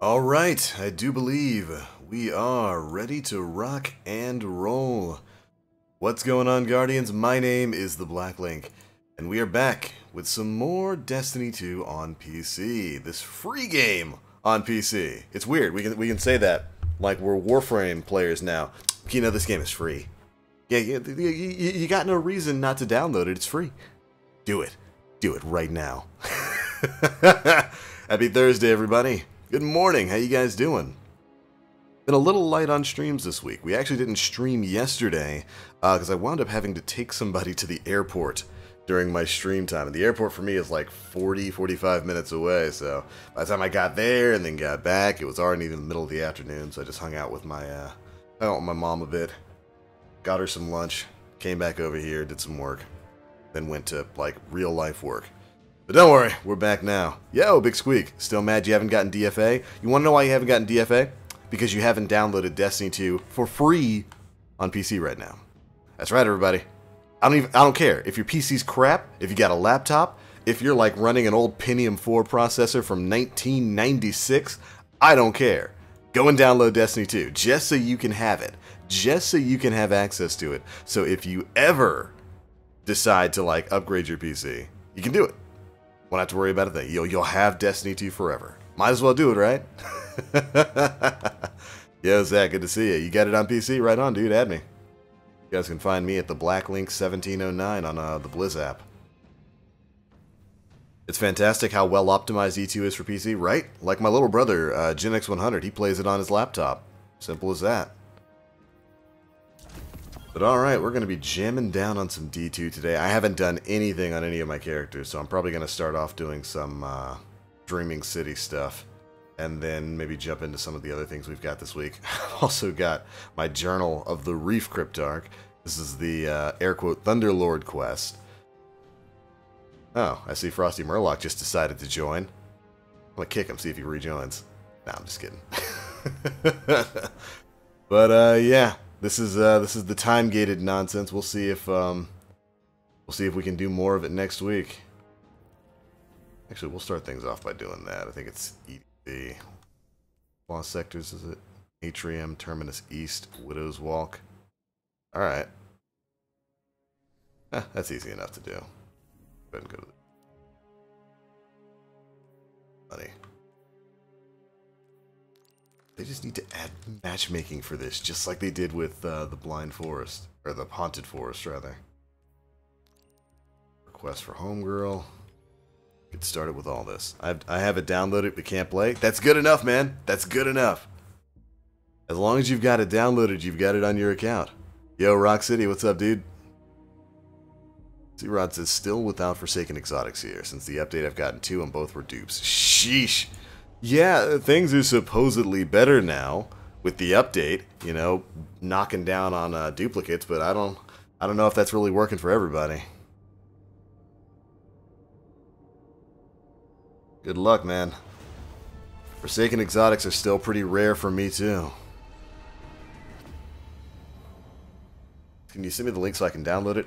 All right, I do believe we are ready to rock and roll. What's going on, Guardians? My name is TheBlackLink, and we are back with some more Destiny 2 on PC. This free game on PC. It's weird. We can say that like we're Warframe players now. You know, this game is free. Yeah, you got no reason not to download it. It's free. Do it. Do it right now. Happy Thursday, everybody. Good morning. How you guys doing? Been a little light on streams this week. We actually didn't stream yesterday because I wound up having to take somebody to the airport during my stream time. And the airport for me is like 45 minutes away. So by the time I got there and then got back, it was already in the middle of the afternoon. So I just hung out with my mom a bit, got her some lunch, came back over here, did some work, then went to like real life work. But don't worry, we're back now. Yo, Big Squeak, still mad you haven't gotten DFA? You want to know why you haven't gotten DFA? Because you haven't downloaded Destiny 2 for free on PC right now. That's right, everybody. I don't care if your PC's crap, if you got a laptop, if you're like running an old Pentium 4 processor from 1996. I don't care. Go and download Destiny 2 just so you can have it, just so you can have access to it. So if you ever decide to like upgrade your PC, you can do it. Won't have to worry about a thing. You'll have Destiny 2 forever. Might as well do it, right? Yo, Zach, good to see you. You got it on PC? Right on, dude. Add me. You guys can find me at TheBlackLink 1709 on the Blizz app. It's fantastic how well optimized E2 is for PC, right? Like my little brother, GenX100, he plays it on his laptop. Simple as that. But alright, we're going to be jamming down on some D2 today. I haven't done anything on any of my characters, so I'm probably going to start off doing some Dreaming City stuff, and then maybe jump into some of the other things we've got this week. I've also got my Journal of the Reef Cryptarch. This is the, air quote, Thunderlord quest. Oh, I see Frosty Murloc just decided to join. I'm going to kick him, see if he rejoins. Nah, I'm just kidding. But, yeah. This is the time-gated nonsense. We'll see if we can do more of it next week. Actually, we'll start things off by doing that. I think it's EDC. Lost Sectors, is it? Atrium, Terminus East, Widow's Walk. Alright. That's easy enough to do. Go ahead and go to the money. They just need to add matchmaking for this, just like they did with the Blind Forest, or the Haunted Forest, rather. Request for Homegirl. Get started with all this. I have it downloaded, but can't play. That's good enough, man. That's good enough. As long as you've got it downloaded, you've got it on your account. Yo, Rock City, what's up, dude? C-Rod says, still without Forsaken Exotics here. Since the update, I've gotten 2 and both were dupes. Sheesh. Yeah, things are supposedly better now with the update, you know, knocking down on duplicates, but I don't know if that's really working for everybody. Good luck, man. Forsaken Exotics are still pretty rare for me too. Can you send me the link so I can download it?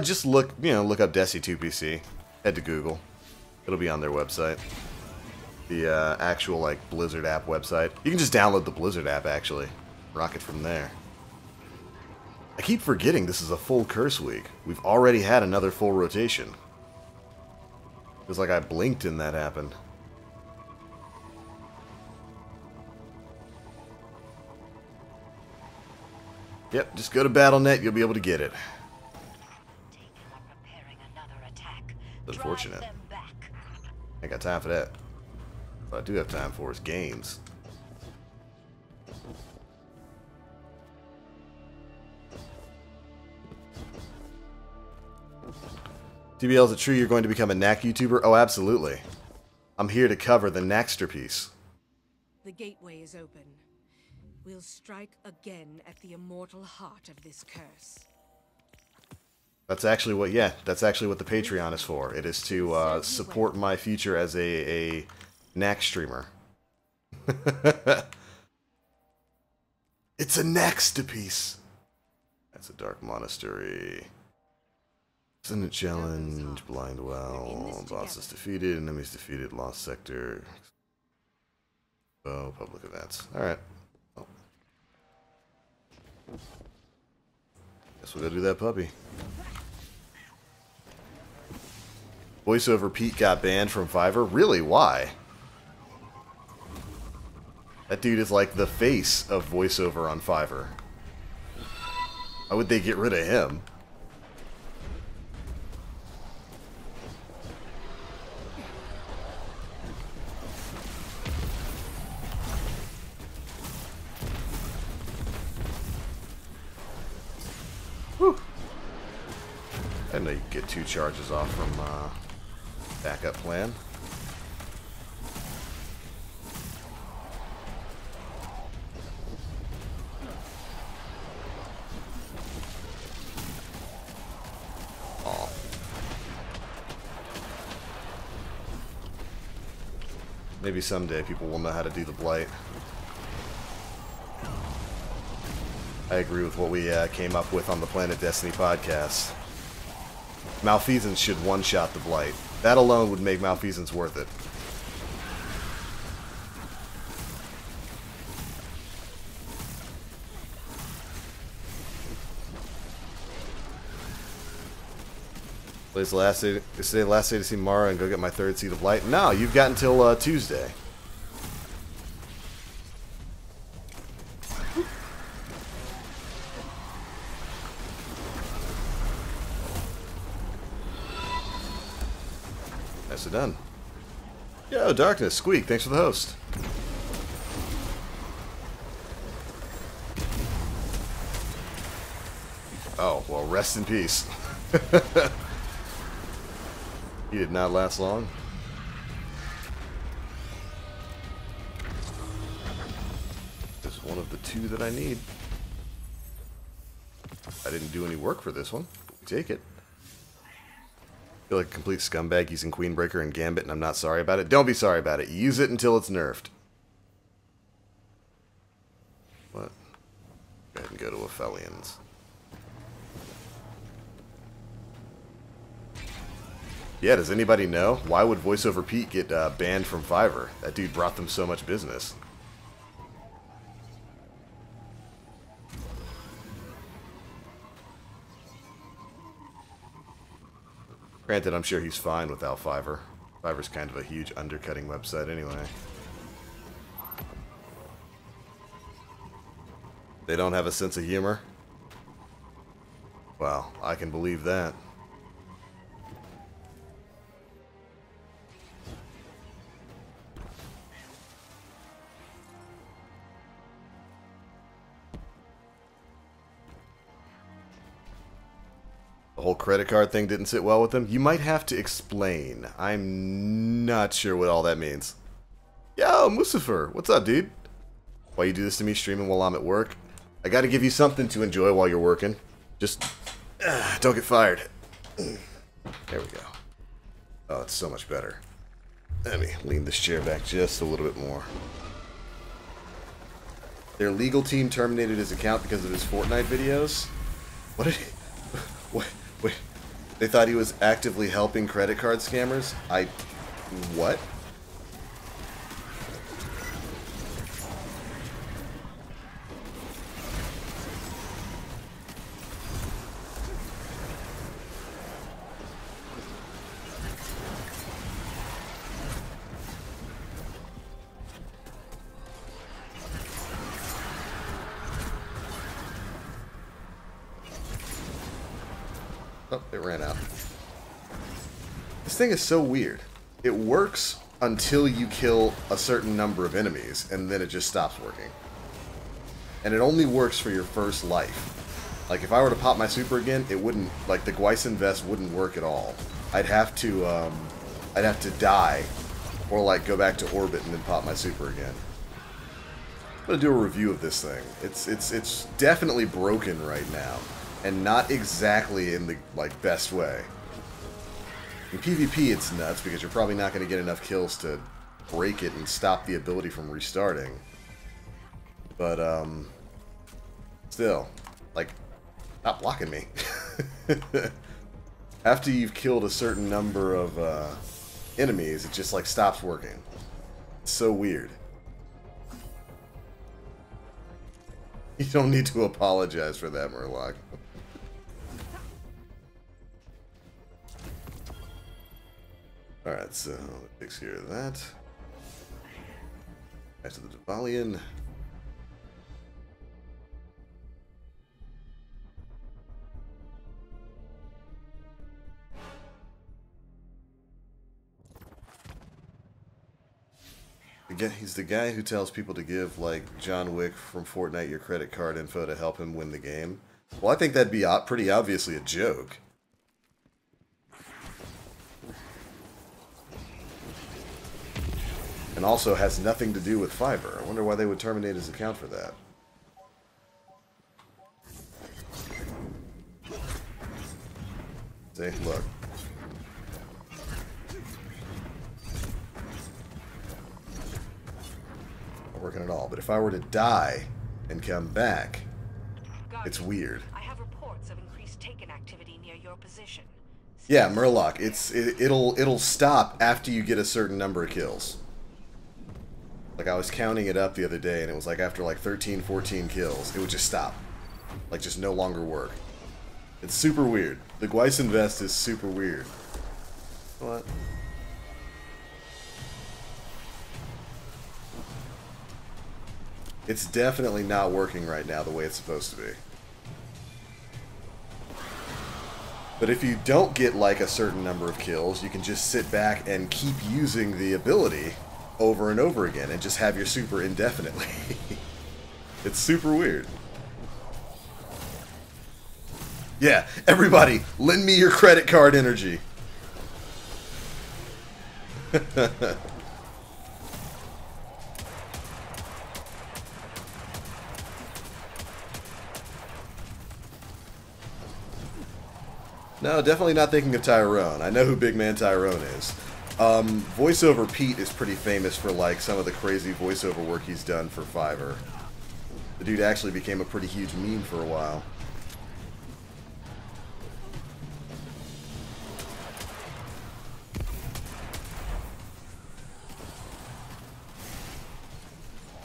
Just look up Destiny 2 PC. Head to Google. It'll be on their website. The actual like Blizzard app website. You can just download the Blizzard app actually. Rock it from there. I keep forgetting this is a full curse week. We've already had another full rotation. Feels like I blinked and that happened. Yep, just go to Battlenet, you'll be able to get it. Unfortunate. I ain't got time for that. What I do have time for is games. TBL, is it true you're going to become a knack YouTuber? Oh, absolutely. I'm here to cover the Knackster piece. The gateway is open. We'll strike again at the immortal heart of this curse. That's actually what, that's actually what the Patreon is for. It is to support my future as a Knack streamer. It's a Knackster piece. That's a Dark Monastery. Ascendant Challenge, Blind Well, Boss is defeated, enemies defeated, Lost Sector. Oh, public events. Alright. Oh. Guess we gotta do that puppy. Voiceover Pete got banned from Fiverr? Really? Why? That dude is like the face of voiceover on Fiverr. Why would they get rid of him? Whew. I didn't know you could get 2 charges off from backup plan. Aw. Maybe someday people will know how to do the blight. I agree with what we came up with on the Planet Destiny podcast. Malfeasance should one-shot the blight. That alone would make Malfeasance worth it. Today's the last day. Is today the last day to see Mara and go get my 3rd seed of light? No, you've got until Tuesday. Nicely done. Yo, Darkness, Squeak, thanks for the host. Oh, well, rest in peace. He did not last long. This is one of the 2 that I need. I didn't do any work for this one. Take it. I feel like a complete scumbag using Queenbreaker and Gambit, and I'm not sorry about it. Don't be sorry about it. Use it until it's nerfed. What? Go ahead and go to Aphelions. Yeah, does anybody know? Why would VoiceOver Pete get banned from Fiverr? That dude brought them so much business. Granted, I'm sure he's fine without Fiverr. Fiverr's kind of a huge undercutting website anyway. They don't have a sense of humor? Well, I can believe that. The whole credit card thing didn't sit well with them? You might have to explain. I'm not sure what all that means. Yo, Musafer, what's up, dude? Why you do this to me streaming while I'm at work? I gotta give you something to enjoy while you're working. Just don't get fired. There we go. Oh, it's so much better. Let me lean this chair back just a little bit more. Their legal team terminated his account because of his Fortnite videos? What did he... Wait. They thought he was actively helping credit card scammers? What? Oh, it ran out. This thing is so weird. It works until you kill a certain number of enemies, and then it just stops working. And it only works for your first life. Like, if I were to pop my super again, it wouldn't, like, the Gwison vest wouldn't work at all. I'd have to die, or, like, go back to orbit and then pop my super again. I'm gonna do a review of this thing. It's definitely broken right now. And not exactly in the, like, best way. In PvP, it's nuts, because you're probably not going to get enough kills to break it and stop the ability from restarting. But, still, like, stop blocking me. After you've killed a certain number of, enemies, it just, like, stops working. It's so weird. You don't need to apologize for that, Murloc. Alright, so that takes care of that. Back to the Devalian. He's the guy who tells people to give, like, John Wick from Fortnite your credit card info to help him win the game. Well, I think that'd be pretty obviously a joke. And also has nothing to do with Fiverr. I wonder why they would terminate his account for that. See, look. Not working at all. But if I were to die and come back, it's weird. I have reports of increased Taken activity near your position. Yeah, Murloc. It'll stop after you get a certain number of kills. Like, I was counting it up the other day, and it was like after like 13, 14 kills, it would just stop. Like, just no longer work. It's super weird. The Gweiss Vest is super weird. What? It's definitely not working right now the way it's supposed to be. But if you don't get like a certain number of kills, you can just sit back and keep using the ability over and over again and just have your super indefinitely. It's super weird. Yeah, everybody, lend me your credit card energy. No, definitely not thinking of Tyrone. I know who Big Man Tyrone is. Voiceover Pete is pretty famous for like some of the crazy voiceover work he's done for Fiverr. The dude actually became a pretty huge meme for a while.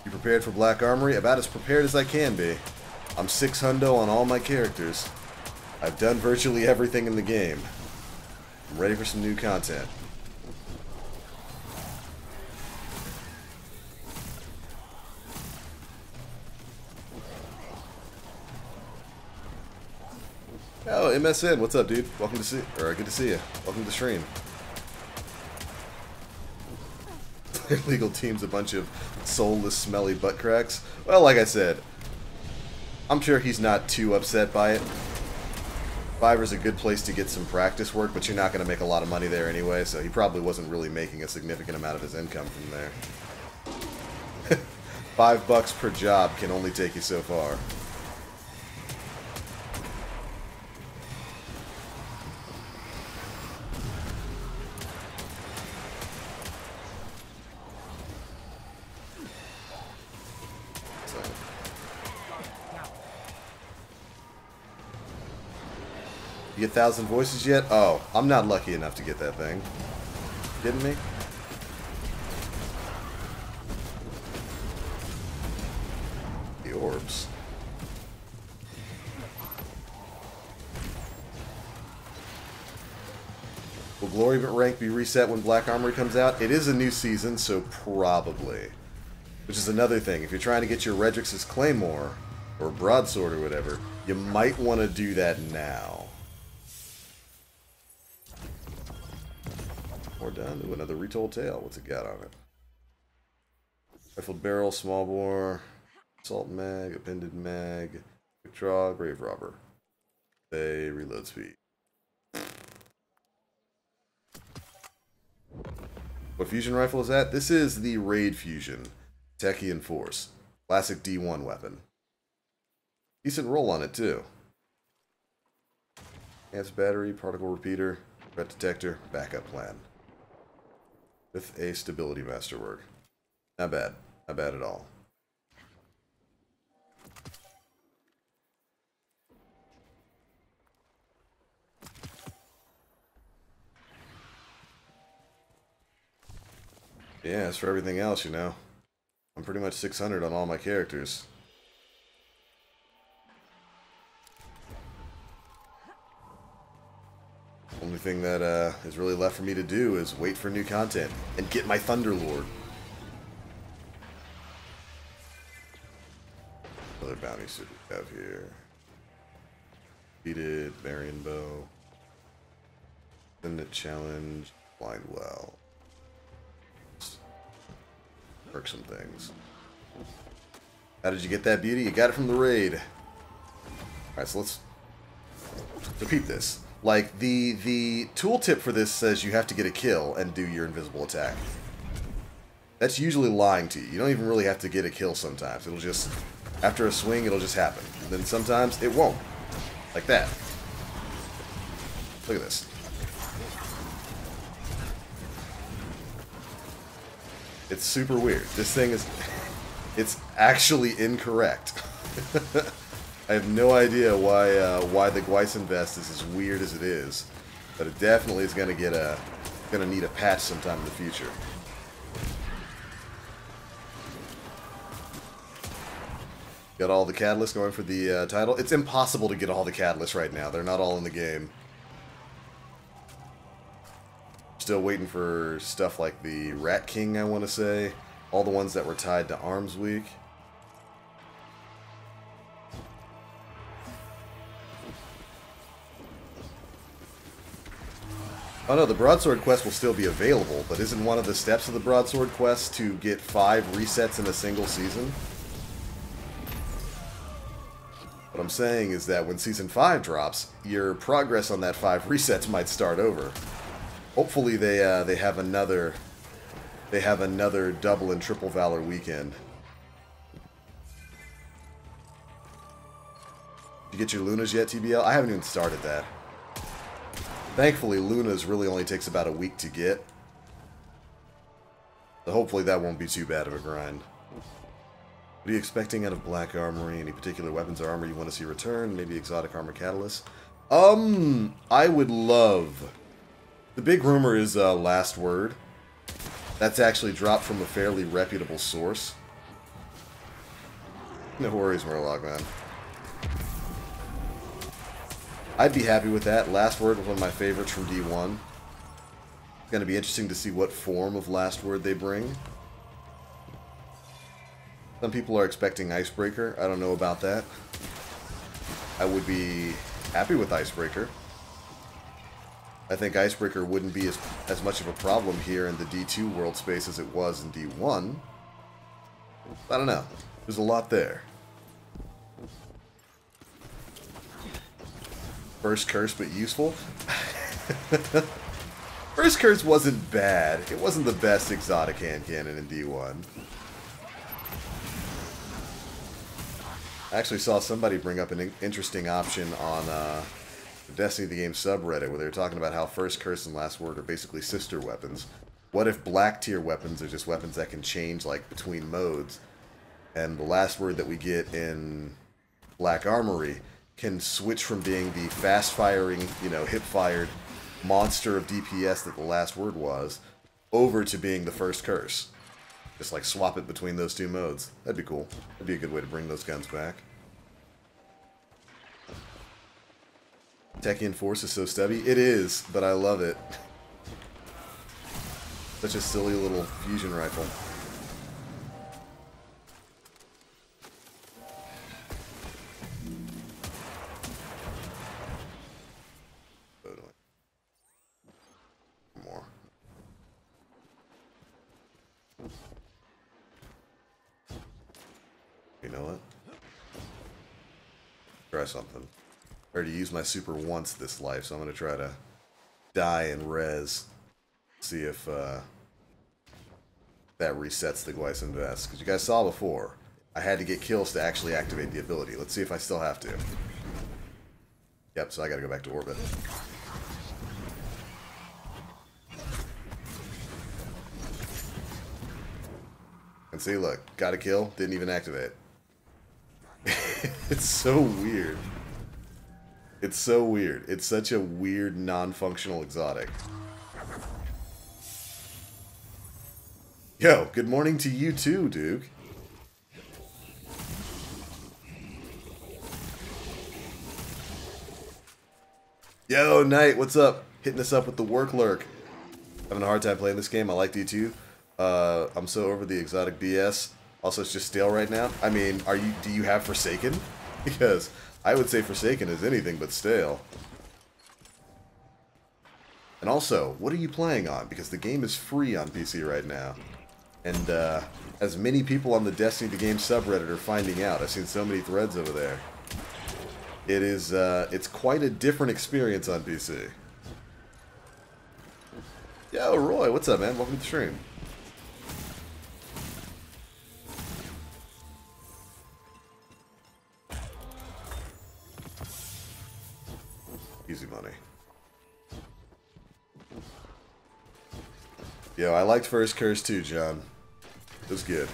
You prepared for Black Armory? About as prepared as I can be. I'm 600 on all my characters. I've done virtually everything in the game. I'm ready for some new content. Oh, MSN, what's up, dude? Welcome to see, or good to see you. Welcome to the stream. Illegal team's a bunch of soulless, smelly butt cracks. Well, like I said, I'm sure he's not too upset by it. Fiverr's a good place to get some practice work, but you're not going to make a lot of money there anyway, so he probably wasn't really making a significant amount of his income from there. $5 per job can only take you so far. You get 1,000 voices yet? Oh, I'm not lucky enough to get that thing. Kidding me? The orbs. Will Glory rank be reset when Black Armory comes out? It is a new season, so probably. Which is another thing. If you're trying to get your Redrix's Claymore, or Broadsword or whatever, you might want to do that now. We're done. Ooh, another retold tale. What's it got on it? Rifled barrel, small bore, assault mag, appended mag, quick draw, grave robber. They reload speed. What fusion rifle is that? This is the Raid Fusion. Techian Force. Classic D1 weapon. Decent roll on it, too. Enhanced battery, particle repeater, threat detector, backup plan. With a stability masterwork. Not bad. Not bad at all. Yeah, as for everything else, you know, I'm pretty much 600 on all my characters. is really left for me to do is wait for new content and get my Thunderlord. Other bounties that we have here. Defeated, Varian Bow. Infinite Challenge, Blind Well. Work some things. How did you get that beauty? You got it from the raid. Alright, so let's repeat this. Like, the tooltip for this says you have to get a kill and do your invisible attack. That's usually lying to you. You don't even really have to get a kill sometimes. It'll just, after a swing, it'll just happen. And then sometimes it won't. Like that. Look at this. It's super weird. This thing is... It's actually incorrect. I have no idea why the Gwyson vest is as weird as it is, but it definitely is gonna need a patch sometime in the future. Got all the catalysts going for the title. It's impossible to get all the catalysts right now. They're not all in the game. Still waiting for stuff like the Rat King, I want to say. All the ones that were tied to Arms Week. Oh no, the Broadsword quest will still be available, but isn't one of the steps of the Broadsword quest to get 5 resets in a single season? What I'm saying is that when Season 5 drops, your progress on that 5 resets might start over. Hopefully they have another double and triple Valor weekend. Did you get your Lunas yet, TBL? I haven't even started that. Thankfully, Lunas really only takes about a week to get. So hopefully that won't be too bad of a grind. What are you expecting out of Black Armory? Any particular weapons or armor you want to see return? Maybe exotic armor catalyst? I would love... The big rumor is Last Word. That's actually dropped from a fairly reputable source. No worries, Murloc, man. I'd be happy with that. Last Word was one of my favorites from D1. It's going to be interesting to see what form of Last Word they bring. Some people are expecting Icebreaker. I don't know about that. I would be happy with Icebreaker. I think Icebreaker wouldn't be as much of a problem here in the D2 world space as it was in D1. I don't know. There's a lot there. First curse, but useful? First curse wasn't bad. It wasn't the best exotic hand cannon in D1. I actually saw somebody bring up an interesting option on the Destiny the Game subreddit where they were talking about how First Curse and Last Word are basically sister weapons. What if black tier weapons are just weapons that can change like between modes, and the Last Word that we get in Black Armory can switch from being the fast-firing, you know, hip-fired monster of DPS that the Last Word was, over to being the First Curse. Just like swap it between those two modes. That'd be cool. That'd be a good way to bring those guns back. Techian Force is so stubby. It is, but I love it. Such a silly little fusion rifle. More. You know what? Try something. I already used my super once this life, so I'm going to try to die and res. See if that resets the Gwyson vest. Because you guys saw before, I had to get kills to actually activate the ability. Let's see if I still have to. Yep, so I got to go back to orbit. And see, look, got a kill, didn't even activate. It's so weird. It's so weird. It's such a weird, non-functional exotic. Yo, good morning to you too, Duke. Yo, Knight, what's up? hitting us up with the work lurk. Having a hard time playing this game. I like D2. I'm so over the exotic BS. Also, it's just stale right now. I mean, do you have Forsaken? Because I would say Forsaken is anything but stale. And also, what are you playing on? Because the game is free on PC right now. And as many people on the Destiny the Game subreddit are finding out. I've seen so many threads over there. It is, it's quite a different experience on PC. Yo, Roy, what's up, man? Welcome to the stream. Easy money. Yo, I liked First Curse too, John. It was good.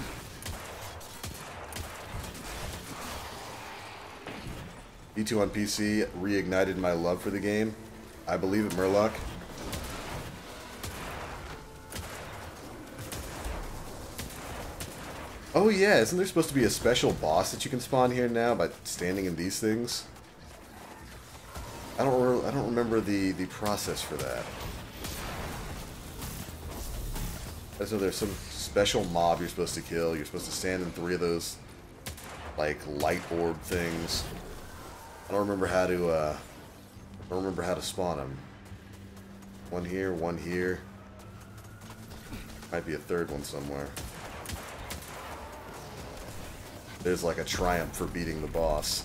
D2 on PC reignited my love for the game. I believe it, Murloc. Oh yeah, isn't there supposed to be a special boss that you can spawn here now by standing in these things? I don't remember the process for that. I know there's some special mob you're supposed to kill. You're supposed to stand in 3 of those, like, light orb things. I don't remember how to spawn them. One here, one here. Might be a third one somewhere. There's like a triumph for beating the boss.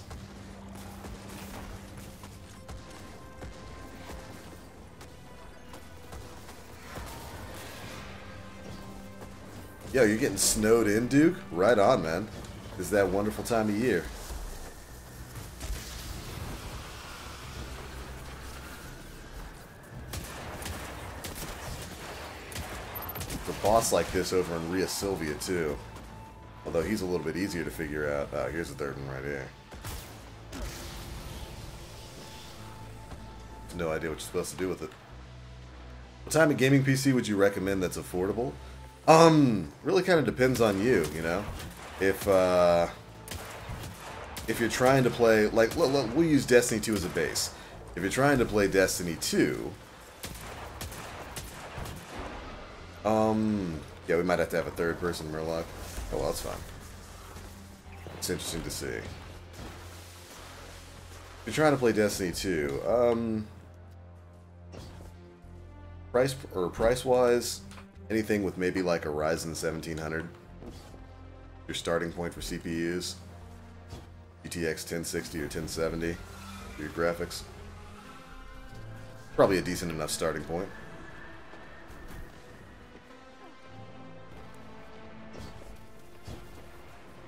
Yo, you're getting snowed in, Duke? Right on, man. It's that wonderful time of year. The boss like this over in Rhea Sylvia, too. Although he's a little bit easier to figure out. Here's the third one right here. No idea what you're supposed to do with it. What type of gaming PC would you recommend that's affordable? Really kind of depends on you, you know? If you're trying to play, like, we'll use Destiny 2 as a base. If you're trying to play Destiny 2, yeah, we might have to have a third person Murloc. Oh, well, that's fine. It's interesting to see. If you're trying to play Destiny 2, price-wise, anything with maybe like a Ryzen 1700, your starting point for CPUs, GTX 1060 or 1070 for your graphics. Probably a decent enough starting point.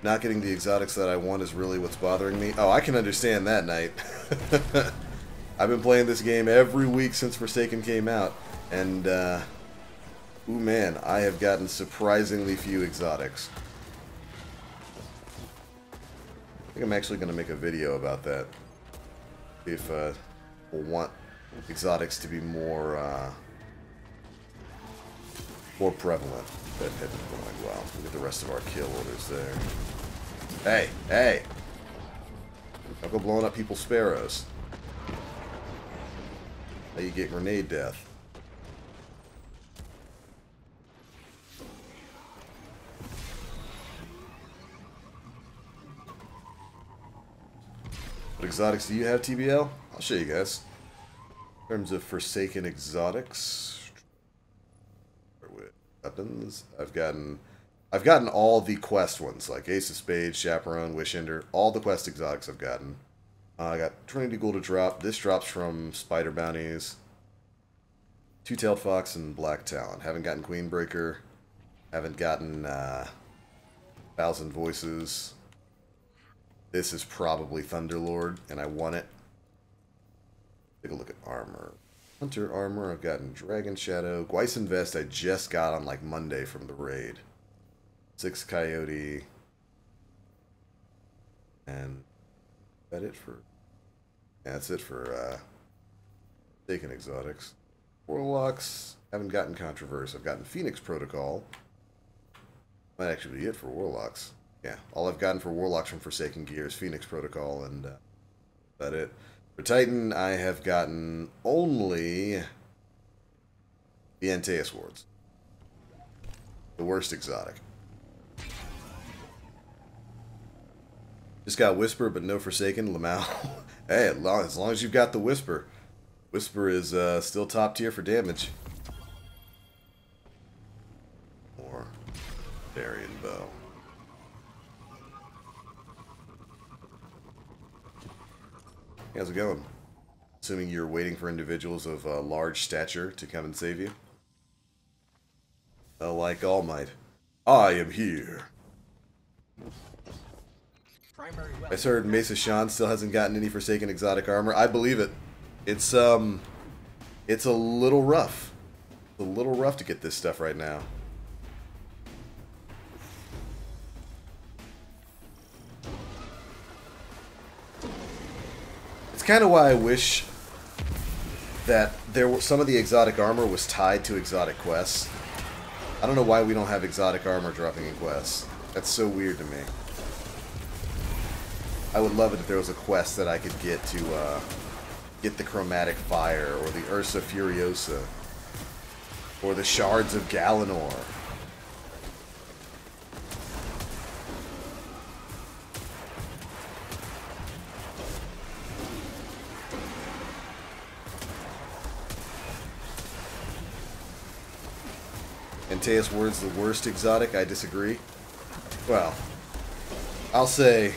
Not getting the exotics that I want is really what's bothering me. Oh, I can understand that, Knight. I've been playing this game every week since Forsaken came out, and, ooh man, I have gotten surprisingly few exotics. I think I'm actually going to make a video about that. If we'll want exotics to be more prevalent. That had been going well. Look at the rest of our kill orders there. Hey, hey! Don't go blowing up people's sparrows. How you get grenade death. What exotics do you have, TBL? I'll show you guys. In terms of Forsaken exotics, weapons, I've gotten all the quest ones, like Ace of Spades, Chaperone, Wishender, all the quest exotics I've gotten. I got Trinity Ghoul to drop. This drops from Spider Bounties, Two-Tailed Fox, and Black Talon. Haven't gotten Queenbreaker. Haven't gotten Thousand Voices. This is probably Thunderlord, and I want it. Take a look at armor. Hunter armor, I've gotten Dragon Shadow. Gwyson Vest I just got on like Monday from the raid. 6 Coyote. And is that it for... Yeah, that's it for taking exotics. Warlocks, haven't gotten Controverse. I've gotten Phoenix Protocol. Might actually be it for Warlocks. Yeah, all I've gotten for Warlocks from Forsaken Gear is Phoenix Protocol, and that it. For Titan, I have gotten only The Antaeus wards. The worst exotic. Just got Whisper, but no Forsaken. Lamau. Hey, as long as you've got the Whisper. Whisper is still top tier for damage. Or Varian Bow. How's it going? Assuming you're waiting for individuals of large stature to come and save you. Like All Might. I am here. I heard Mesa Shan still hasn't gotten any Forsaken exotic armor. I believe it. It's a little rough. It's a little rough to get this stuff right now. It's kind of why I wish that some of the exotic armor was tied to exotic quests. I don't know why we don't have exotic armor dropping in quests. That's so weird to me. I would love it if there was a quest that I could get to get the Chromatic Fire, or the Ursa Furiosa, or the Shards of Galanor. Antaeus Ward's the worst exotic? I disagree. Well, I'll say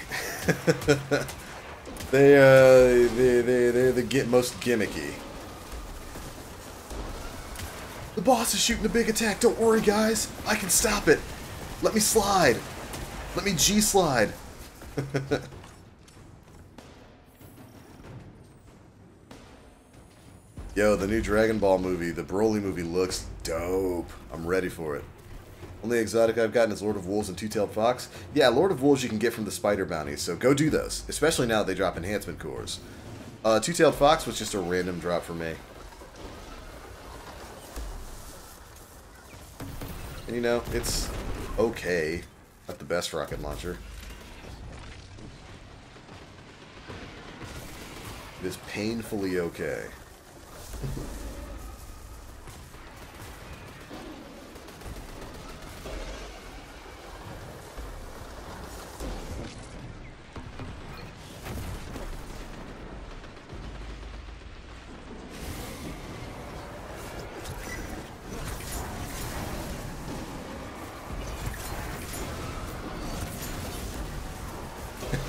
they're the most gimmicky. The boss is shooting a big attack. Don't worry, guys. I can stop it. Let me slide. Let me G-slide. Yo, the new Dragon Ball movie, the Broly movie, looks dope. I'm ready for it. Only exotic I've gotten is Lord of Wolves and Two-Tailed Fox. Yeah, Lord of Wolves you can get from the spider bounties, so go do those. Especially now that they drop enhancement cores. Two-Tailed Fox was just a random drop for me. And you know, it's okay. Not the best rocket launcher. It is painfully okay.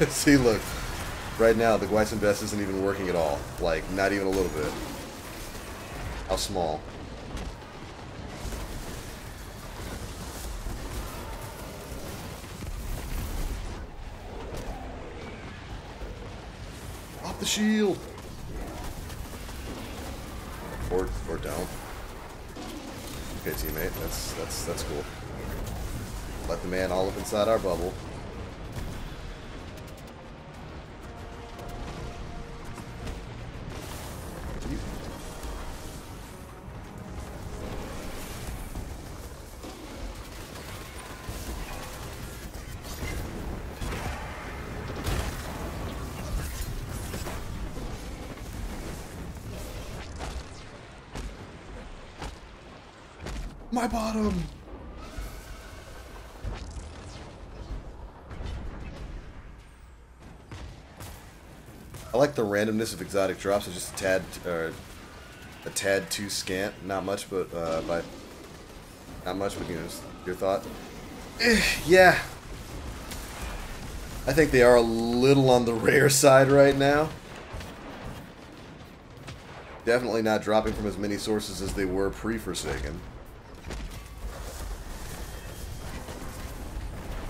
See, look. Right now, the Gweiss Invest isn't even working at all. Like, not even a little bit. How small. Off the shield! Or don't. Okay, teammate. That's cool. Let the man all up inside our bubble. My bottom! I like the randomness of exotic drops. It's just a tad too scant. Not much, but not much. But you know, your thought. Yeah, I think they are a little on the rare side right now. Definitely not dropping from as many sources as they were pre-Forsaken.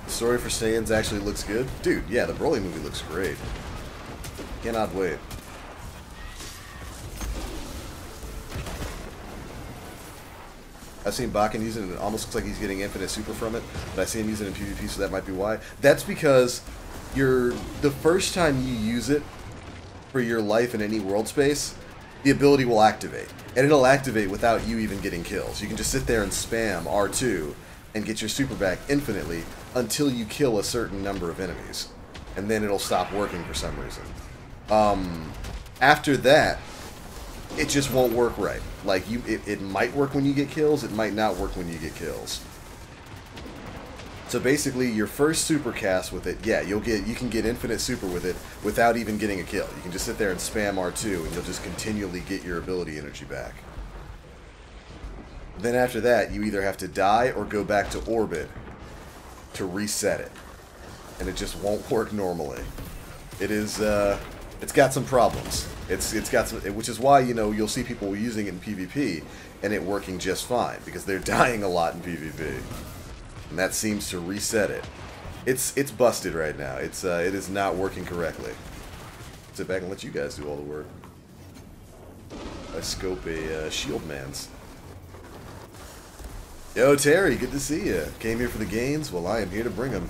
The story for Saiyans actually looks good. Dude, yeah, the Broly movie looks great. Cannot wait. I've seen Bakken use it, and it almost looks like he's getting infinite super from it, but I see him using it in PvP, so that might be why. That's because the first time you use it for your life in any world space, the ability will activate. And it'll activate without you even getting kills. You can just sit there and spam R2 and get your super back infinitely until you kill a certain number of enemies. And then it'll stop working for some reason. After that, it just won't work right. Like, it might work when you get kills, it might not work when you get kills. So basically, your first super cast with it, yeah, you can get infinite super with it without even getting a kill. You can just sit there and spam R2, and you'll just continually get your ability energy back. Then after that, you either have to die or go back to orbit to reset it. And it just won't work normally. It is, it's got some problems. It's got some, which is why, you know, you'll see people using it in PvP and it working just fine, because they're dying a lot in PvP. And that seems to reset it. It's busted right now. It is not working correctly. Sit back and let you guys do all the work. I scope a shield man's. Yo, Terry, good to see you. Came here for the gains? Well, I am here to bring them.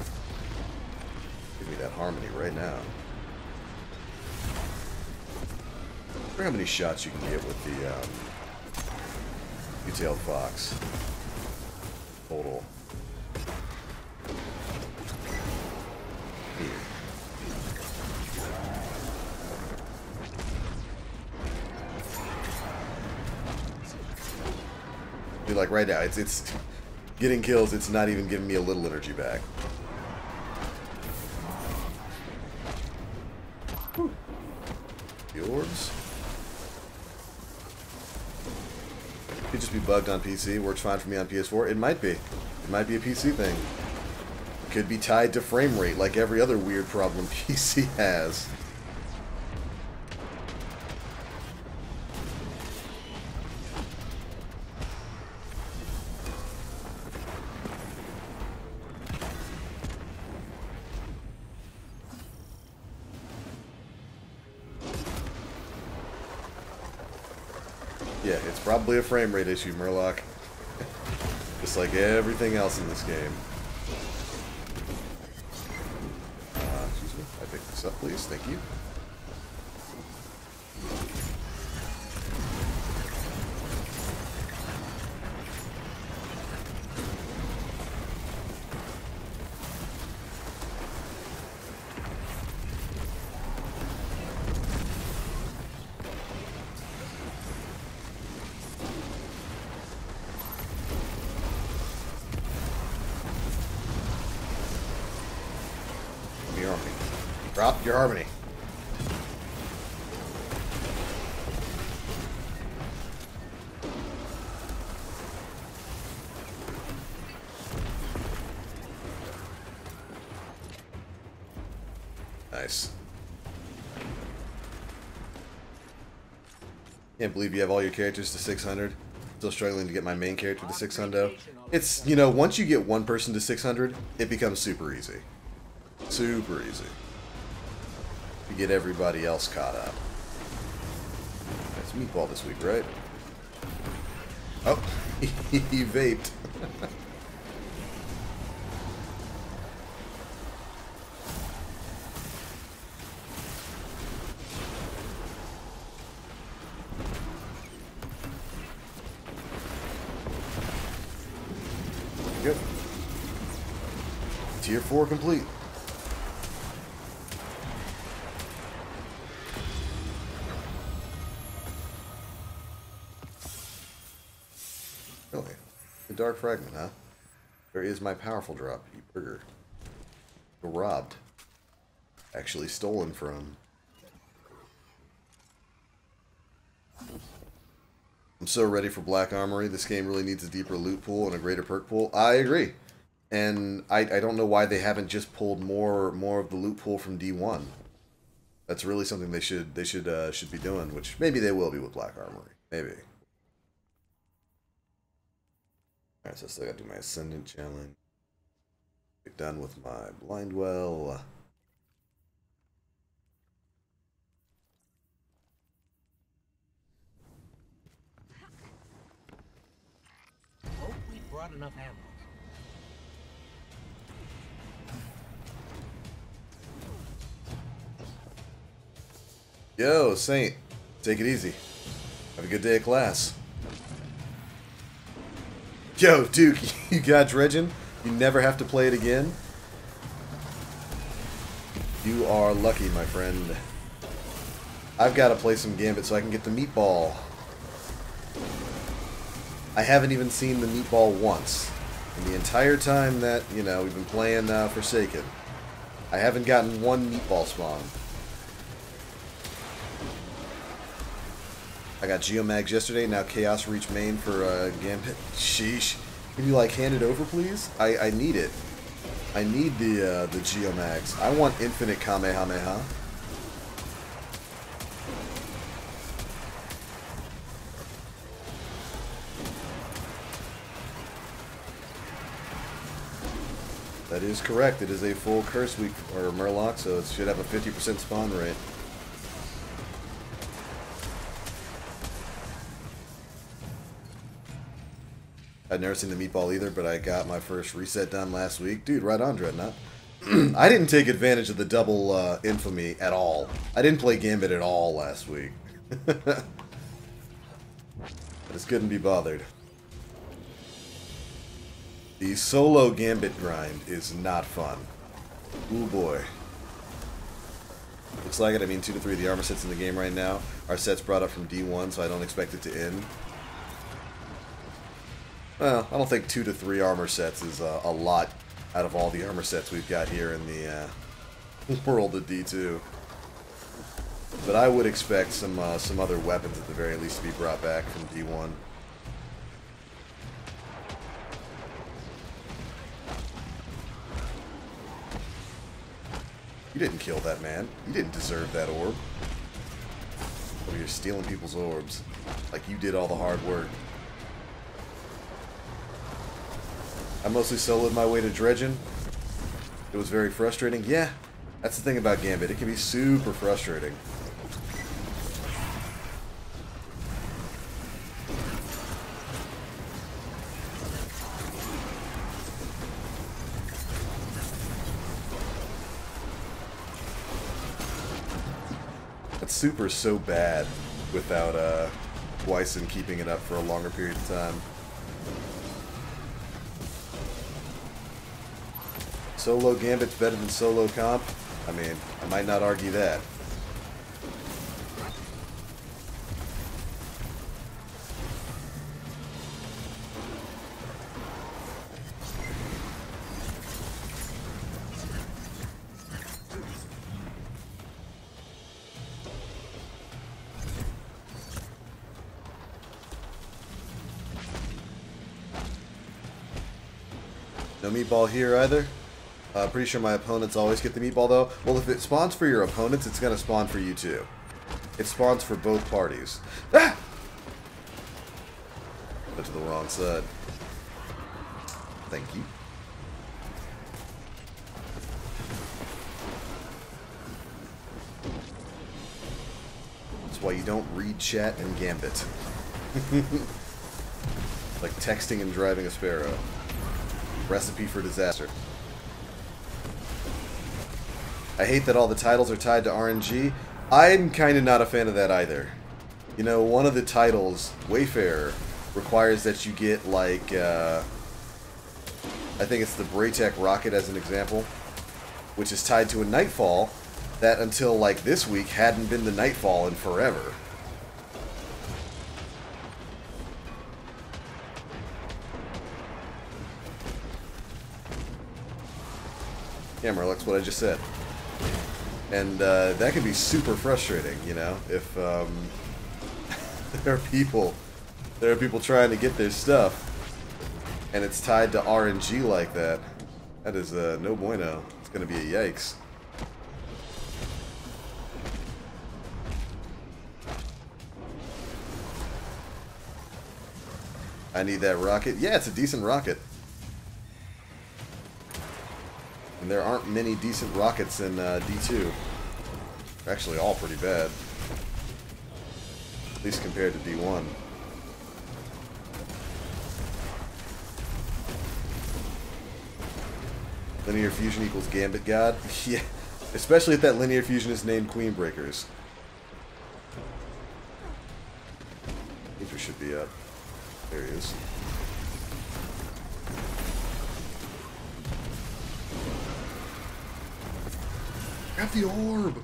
Give me that harmony right now. I wonder how many shots you can get with the two-tailed fox. Total. Here. Dude, like right now, it's getting kills, it's not even giving me a little energy back. Whew. The orbs. Could just be bugged on PC, works fine for me on PS4. It might be. It might be a PC thing. It could be tied to frame rate like every other weird problem PC has. Yeah, it's probably a frame rate issue, Murloc. Just like everything else in this game. Excuse me, I pick this up, please. Thank you. Drop your harmony. Nice. Can't believe you have all your characters to 600. Still struggling to get my main character to 600. It's, you know, once you get one person to 600, it becomes super easy. Super easy. To get everybody else caught up. That's Meatball this week, right? Oh, he vaped. Good. Tier 4 complete. Really? The Dark Fragment, huh? There is my powerful drop, you burger. Robbed. Actually stolen from. I'm so ready for Black Armory. This game really needs a deeper loot pool and a greater perk pool. I agree. And I don't know why they haven't just pulled more of the loot pool from D1. That's really something they should be doing, which maybe they will be with Black Armory. Maybe. Alright, so I still gotta do my Ascendant challenge. Get done with my Blindwell. Hope we brought enough ammo. Yo, Saint. Take it easy. Have a good day at class. Yo, Duke, you got dredging? You never have to play it again? You are lucky, my friend. I've got to play some Gambit so I can get the meatball. I haven't even seen the meatball once. In the entire time that, you know, we've been playing Forsaken. I haven't gotten one meatball spawn. I got Geomags yesterday, now Chaos Reach main for Gambit. Sheesh. Can you, like, hand it over, please? I need it. I need the Geomags. I want infinite Kamehameha. That is correct. It is a full curse week or Murloc, so it should have a 50% spawn rate. I'd never seen the meatball either, but I got my first reset done last week. Dude, right on, Dreadnought. I didn't take advantage of the double infamy at all. I didn't play Gambit at all last week. I just couldn't be bothered. The solo Gambit grind is not fun. Ooh boy. Looks like it. I mean, 2 to 3 of the armor sets in the game right now. Our set's brought up from D1, so I don't expect it to end. Well, I don't think 2 to 3 armor sets is a lot out of all the armor sets we've got here in the world of D2. But I would expect some other weapons at the very least to be brought back from D1. You didn't kill that man. You didn't deserve that orb. Oh, you're stealing people's orbs. Like you did all the hard work. I mostly soloed my way to dredging. It was very frustrating. Yeah, that's the thing about Gambit. It can be super frustrating. That super is so bad without Wyson keeping it up for a longer period of time. Solo Gambit's better than solo comp? I mean, I might not argue that. No meatball here either. Pretty sure my opponents always get the meatball though. Well, if it spawns for your opponents, it's gonna spawn for you too. It spawns for both parties. Ah! Went to the wrong side. Thank you. That's why you don't read chat and Gambit. Like texting and driving a sparrow. Recipe for disaster. I hate that all the titles are tied to RNG. I'm kind of not a fan of that either. You know, one of the titles, Wayfarer, requires that you get, like, I think it's the Braytech rocket as an example, which is tied to a Nightfall that until, like, this week hadn't been the Nightfall in forever. Yeah, Merlex, what I just said. And that can be super frustrating, you know, if there are people trying to get their stuff, and it's tied to RNG like that. That is no bueno. It's going to be a yikes. I need that rocket. Yeah, it's a decent rocket. And there aren't many decent rockets in D2. They're actually all pretty bad. At least compared to D1. Linear fusion equals Gambit God? Yeah. Especially if that linear fusion is named Queen Breakers. Ether should be up. There he is. Grab the orb!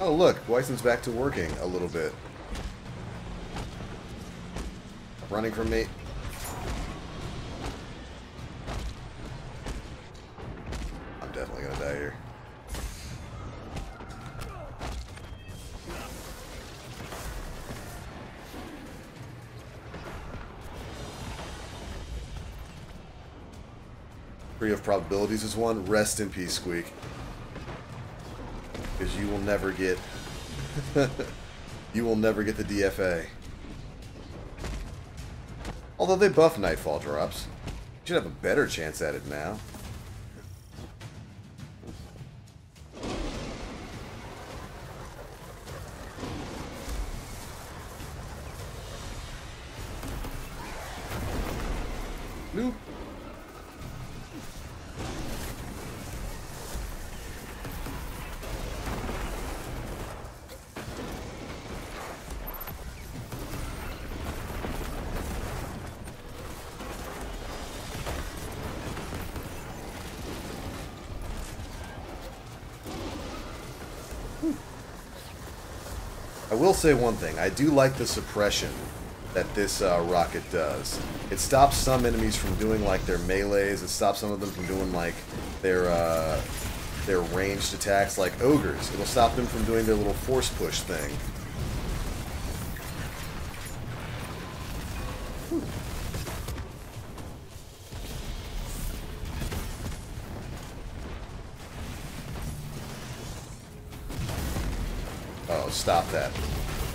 Oh look, Weisson's back to working a little bit. Running from me. I'm definitely gonna die here. Tree of Probabilities is one. Rest in peace, Squeak. Because you will never get... you will never get the DFA. Although they buff Nightfall drops. You should have a better chance at it now. Nope. I will say one thing. I do like the suppression that this rocket does. It stops some enemies from doing like their melees. It stops some of them from doing like their ranged attacks, like ogres. It'll stop them from doing their little force push thing. Oh, stop that.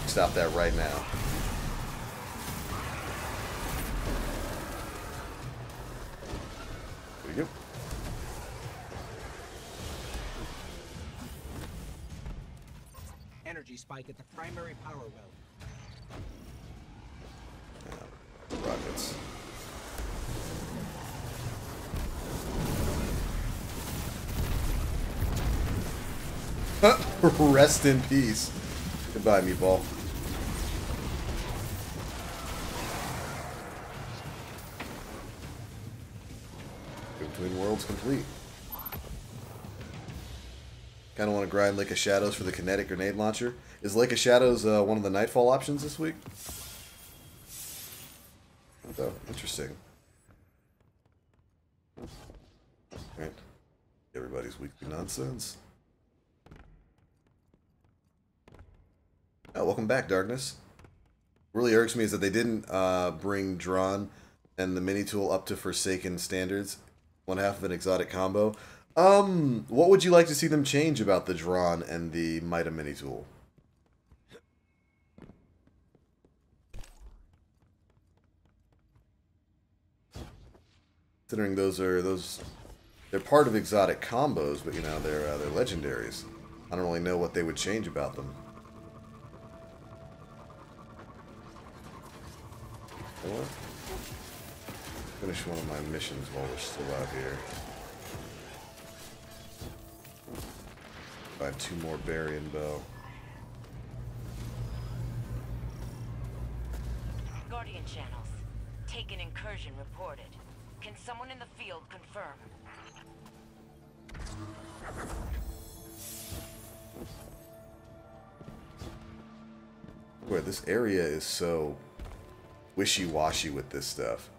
Stop that right now. There you go. Energy spike at the primary power well. Rockets. Rest in peace. Goodbye, meatball. Go between worlds complete. Kind of want to grind Lake of Shadows for the kinetic grenade launcher. Is Lake of Shadows one of the Nightfall options this week? Oh, interesting. Alright. Everybody's weekly nonsense. Oh, welcome back, Darkness. What really irks me is that they didn't bring Drawn and the mini tool up to Forsaken standards. One half of an exotic combo. What would you like to see them change about the Drawn and the Mida mini tool? Considering they're part of exotic combos, but you know they're legendaries. I don't really know what they would change about them. What? Finish one of my missions while we're still out here. I have 2 more berry and bow. Guardian channels. Taken incursion reported. Can someone in the field confirm? Boy, this area is so wishy-washy with this stuff.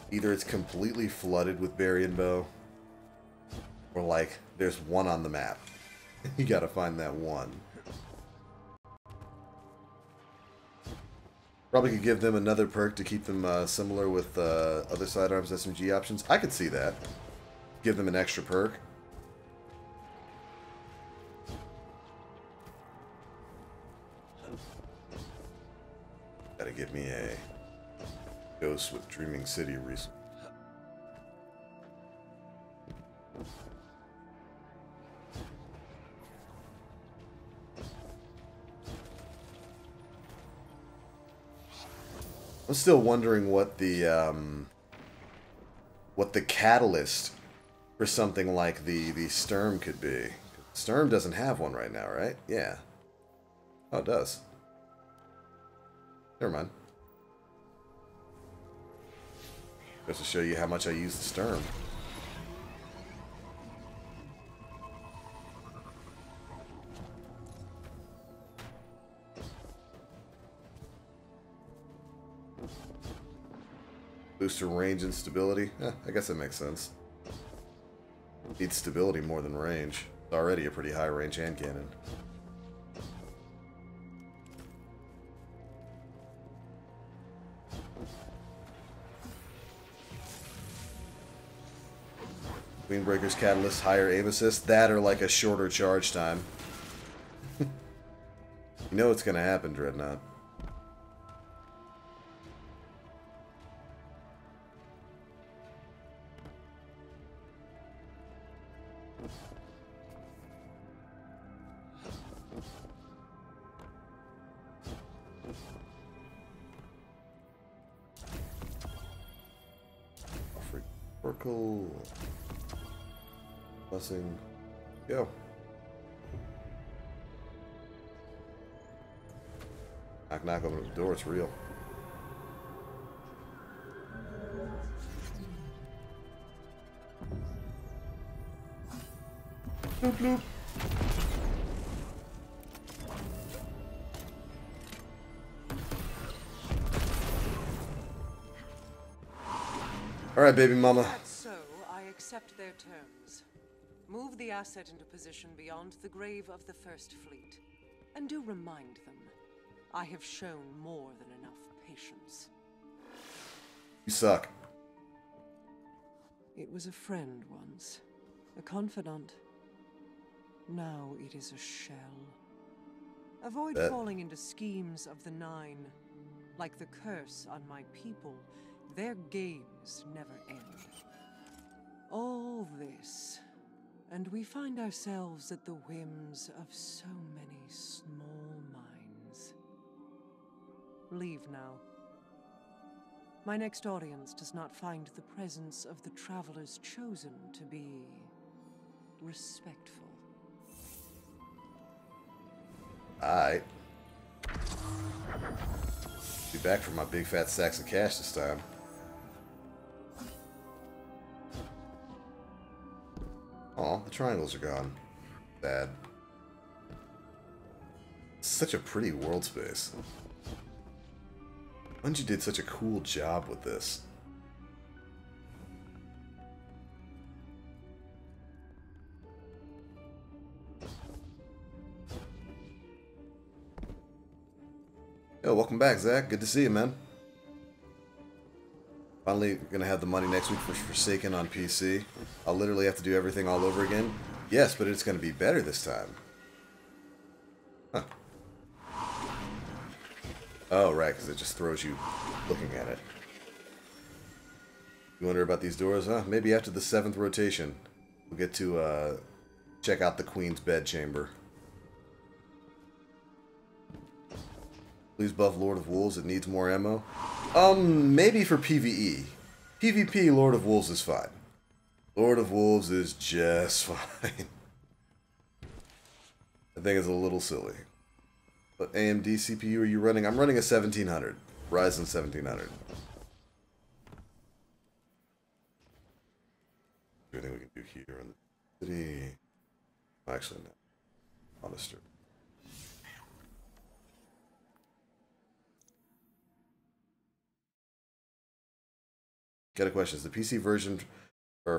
Either it's completely flooded with berry and bow, or like there's one on the map. You gotta find that one. Probably could give them another perk to keep them similar with other sidearms SMG options. I could see that. Give them an extra perk. Gotta give me a Ghost with Dreaming City resource. I'm still wondering what the catalyst for something like the Sturm could be. Sturm doesn't have one right now, right? Yeah. Oh, it does. Never mind. Just to show you how much I use the Sturm. Booster range and stability. I guess that makes sense. Needs stability more than range. It's already a pretty high range hand cannon. Queenbreaker's Catalyst, higher aim assist. That or like a shorter charge time. You know what's gonna happen, Dreadnought. Oracle. Blessing. Go. Knock, knock, open the door. It's real. Bloop, bloop. All right, baby mama. That's so, I accept their terms. Move the asset into position beyond the grave of the First Fleet. And do remind them, I have shown more than enough patience. You suck. It was a friend once, a confidant. Now it is a shell. Avoid falling into schemes of the Nine. Like the curse on my people, their games never end. All this, and we find ourselves at the whims of so many small minds. Leave now. My next audience does not find the presence of the travelers chosen to be respectful. Alright. Be back for my big fat sacks of cash this time. Aw, the triangles are gone. Bad. It's such a pretty world space. Bungie did such a cool job with this. Yo, welcome back, Zach. Good to see you, man. Finally gonna have the money next week for Forsaken on PC. I'll literally have to do everything all over again. Yes, but it's gonna be better this time. Huh. Oh, right, because it just throws you looking at it. You wonder about these doors? Huh? Maybe after the 7th rotation, we'll get to check out the Queen's bedchamber. Please buff Lord of Wolves. It needs more ammo. Maybe for PvE. PvP, Lord of Wolves is fine. Lord of Wolves is just fine. I think it's a little silly. What AMD CPU are you running? I'm running a 1700. Ryzen 1700. Anything we can do here in the city? Actually, no. Honester. Got a question. Is the PC version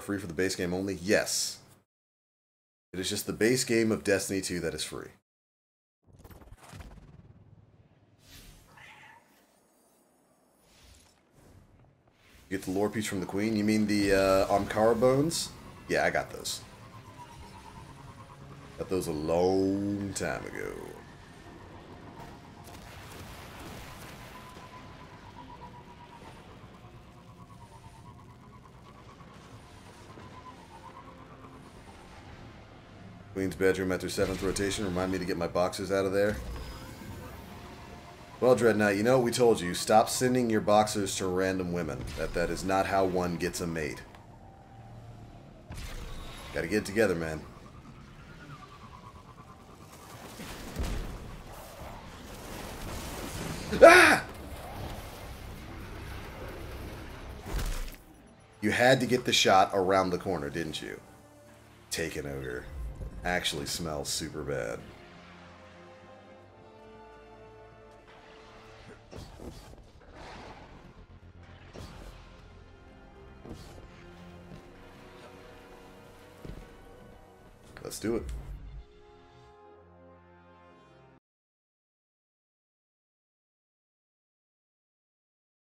free for the base game only? Yes. It is just the base game of Destiny 2 that is free. You get the lore piece from the Queen? You mean the Ankara bones? Yeah, I got those. Got those a long time ago. Queen's bedroom after 7th rotation. Remind me to get my boxers out of there. Well, Dreadnought, you know what we told you. Stop sending your boxers to random women. That is not how one gets a mate. Gotta get it together, man. Ah! You had to get the shot around the corner, didn't you? Taken ogre. Actually smells super bad. Let's do it.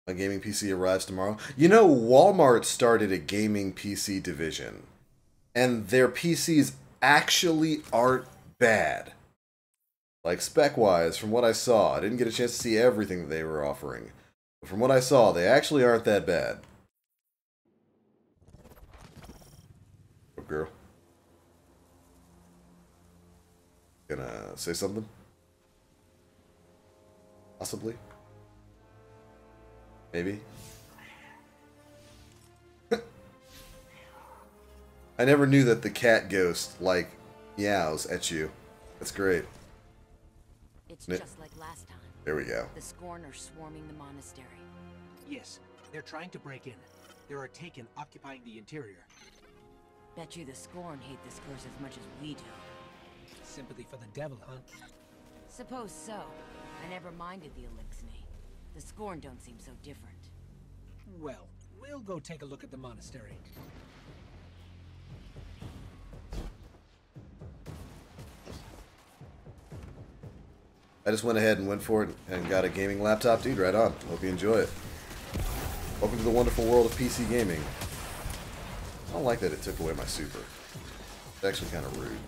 My gaming PC arrives tomorrow. You know, Walmart started a gaming PC division, and their PCs actually aren't bad. Like, spec-wise, from what I saw, I didn't get a chance to see everything that they were offering. But from what I saw, they actually aren't that bad. Oh, girl. Gonna say something? Possibly? Maybe? I never knew that the cat ghost, like, meows at you. That's great. It's just like last time. There we go. The Scorn are swarming the monastery. Yes, they're trying to break in. There are Taken occupying the interior. Bet you the Scorn hate this curse as much as we do. Sympathy for the devil, huh? Suppose so. I never minded the Elixni. The Scorn don't seem so different. Well, we'll go take a look at the monastery. I just went ahead and went for it and got a gaming laptop. Dude, right on. Hope you enjoy it. Welcome to the wonderful world of PC gaming. I don't like that it took away my super. It's actually kind of rude.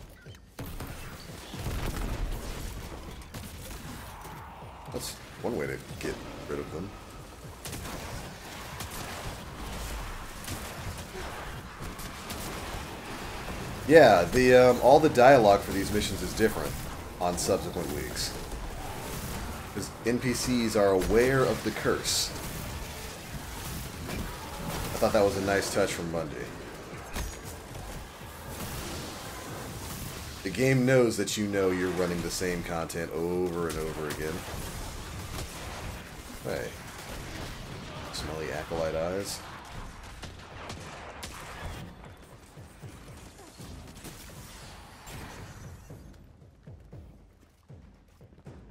That's one way to get rid of them. Yeah, the all the dialogue for these missions is different on subsequent weeks. Because NPCs are aware of the curse. I thought that was a nice touch from Bungie. The game knows that you know you're running the same content over and over again. Hey. Smelly acolyte eyes.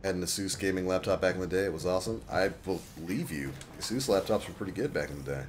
Had an Asus gaming laptop back in the day. It was awesome. I believe you. Asus laptops were pretty good back in the day.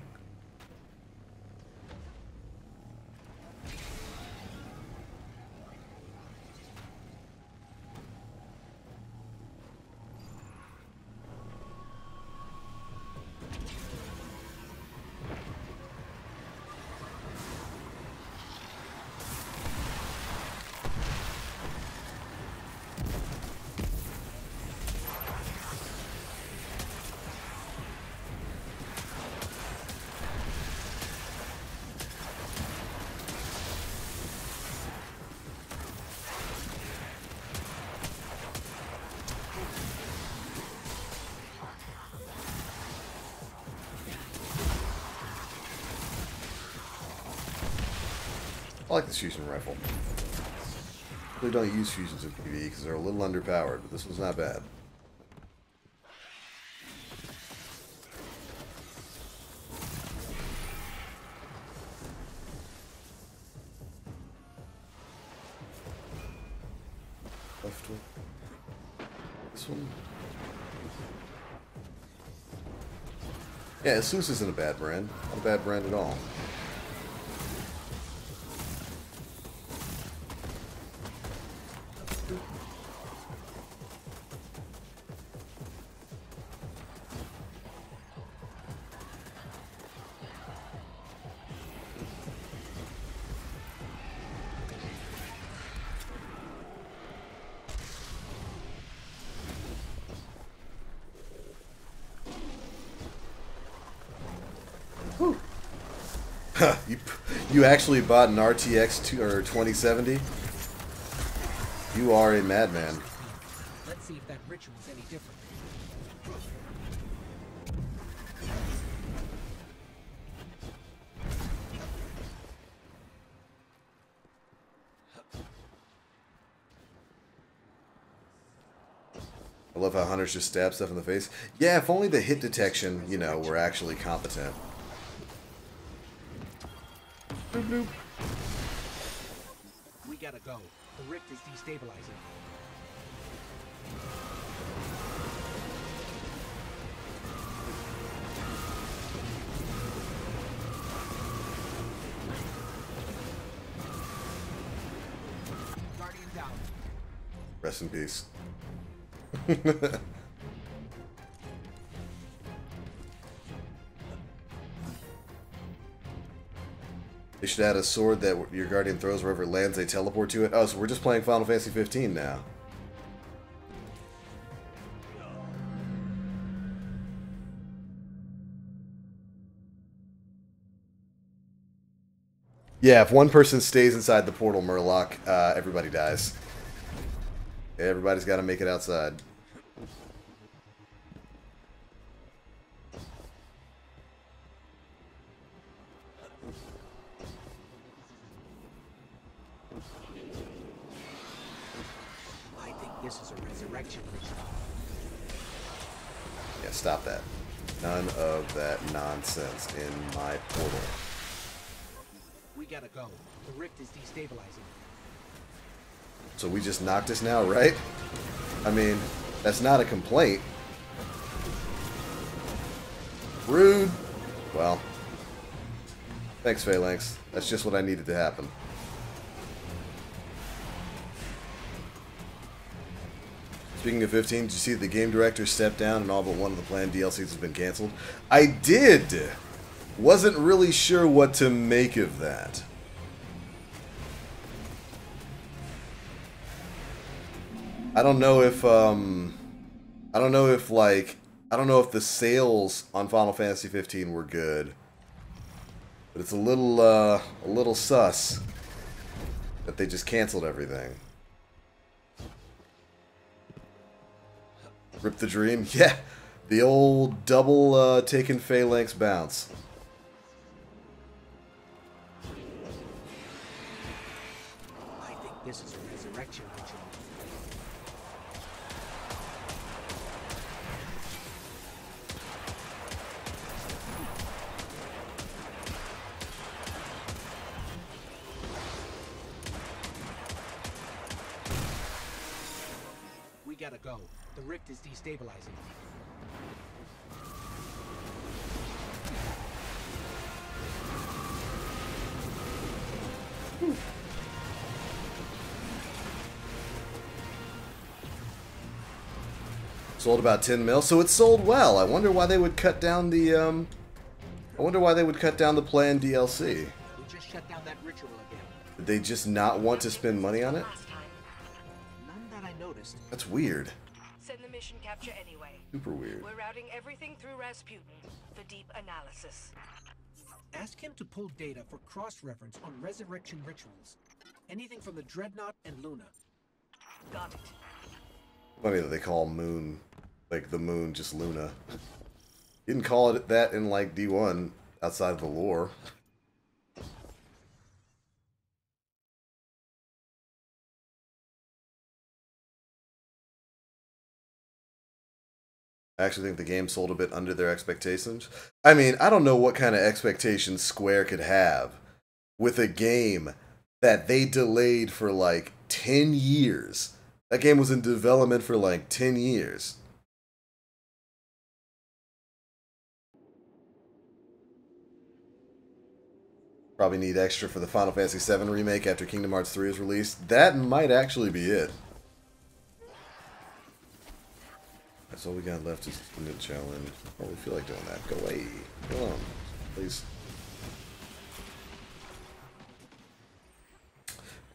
I like this fusion rifle. Really don't use fusions in PvE because they're a little underpowered, but this one's not bad. Left one. This one. Yeah, Asus isn't a bad brand. Not a bad brand at all. You actually bought an RTX 2070? You are a madman. Let's see if that ritual's any different. I love how hunters just stab stuff in the face. Yeah, if only the hit detection, you know, were actually competent. Bloop, bloop. We gotta go. The rift is destabilizing. Rest in peace. They should add a sword that your guardian throws wherever it lands, they teleport to it. Oh, so we're just playing Final Fantasy 15 now. Yeah, if one person stays inside the portal, Murloc, everybody dies. Everybody's got to make it outside. I think this is a resurrection ritual. Yeah, stop that. None of that nonsense in my portal. We gotta go. The rift is destabilizing. So we just knocked us now, right? I mean, that's not a complaint. Rude. Well, thanks, Phalanx. That's just what I needed to happen. Speaking of 15, did you see the game director stepped down and all but one of the planned DLCs has been canceled? I did! Wasn't really sure what to make of that. I don't know if the sales on Final Fantasy 15 were good. But it's a little sus that they just canceled everything. Rip the dream? Yeah, the old double taken Phalanx bounce. I think this is a resurrection ritual. We gotta go. The rift is destabilizing. Sold about 10 mil, so it sold well. I wonder why they would cut down the planned DLC. We just shut down that ritual again. Did they just not want to spend money on it? None that I noticed. That's weird. Send the mission capture anyway. Super weird. We're routing everything through Rasputin for deep analysis. Ask him to pull data for cross-reference on resurrection rituals. Anything from the Dreadnought and Luna. Got it. Funny that they call Moon, like the moon, just Luna. Didn't call it that in like D1 outside of the lore. I actually think the game sold a bit under their expectations. I mean, I don't know what kind of expectations Square could have with a game that they delayed for like 10 years. That game was in development for like 10 years. Probably need extra for the Final Fantasy VII remake after Kingdom Hearts 3 is released. That might actually be it. That's all we got left is the mid challenge. I don't really feel like doing that. Go away. Go on, please.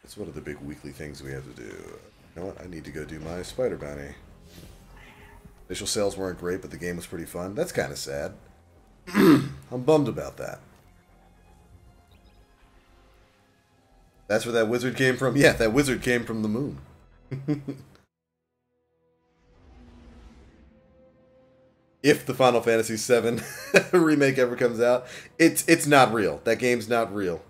That's one of the big weekly things we have to do. You know what? I need to go do my spider bounty. Initial sales weren't great, but the game was pretty fun. That's kind of sad. I'm bummed about that. That's where that wizard came from? Yeah, that wizard came from the moon. If the Final Fantasy VII remake ever comes out, it's not real. That game's not real.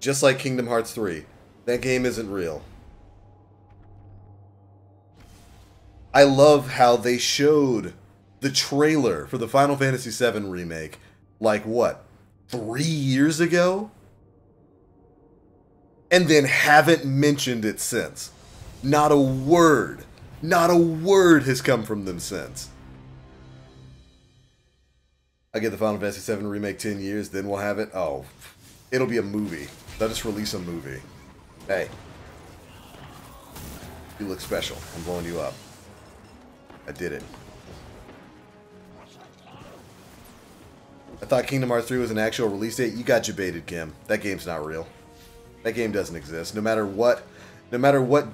Just like Kingdom Hearts 3. That game isn't real. I love how they showed the trailer for the Final Fantasy VII remake, like, what, 3 years ago? And then haven't mentioned it since. Not a word has come from them since. I get the Final Fantasy VII remake 10 years, then we'll have it. Oh, it'll be a movie. Let us release a movie. Hey. You look special. I'm blowing you up. I did it. I thought Kingdom Hearts 3 was an actual release date. You got you baited, Kim. That game's not real. That game doesn't exist. No matter what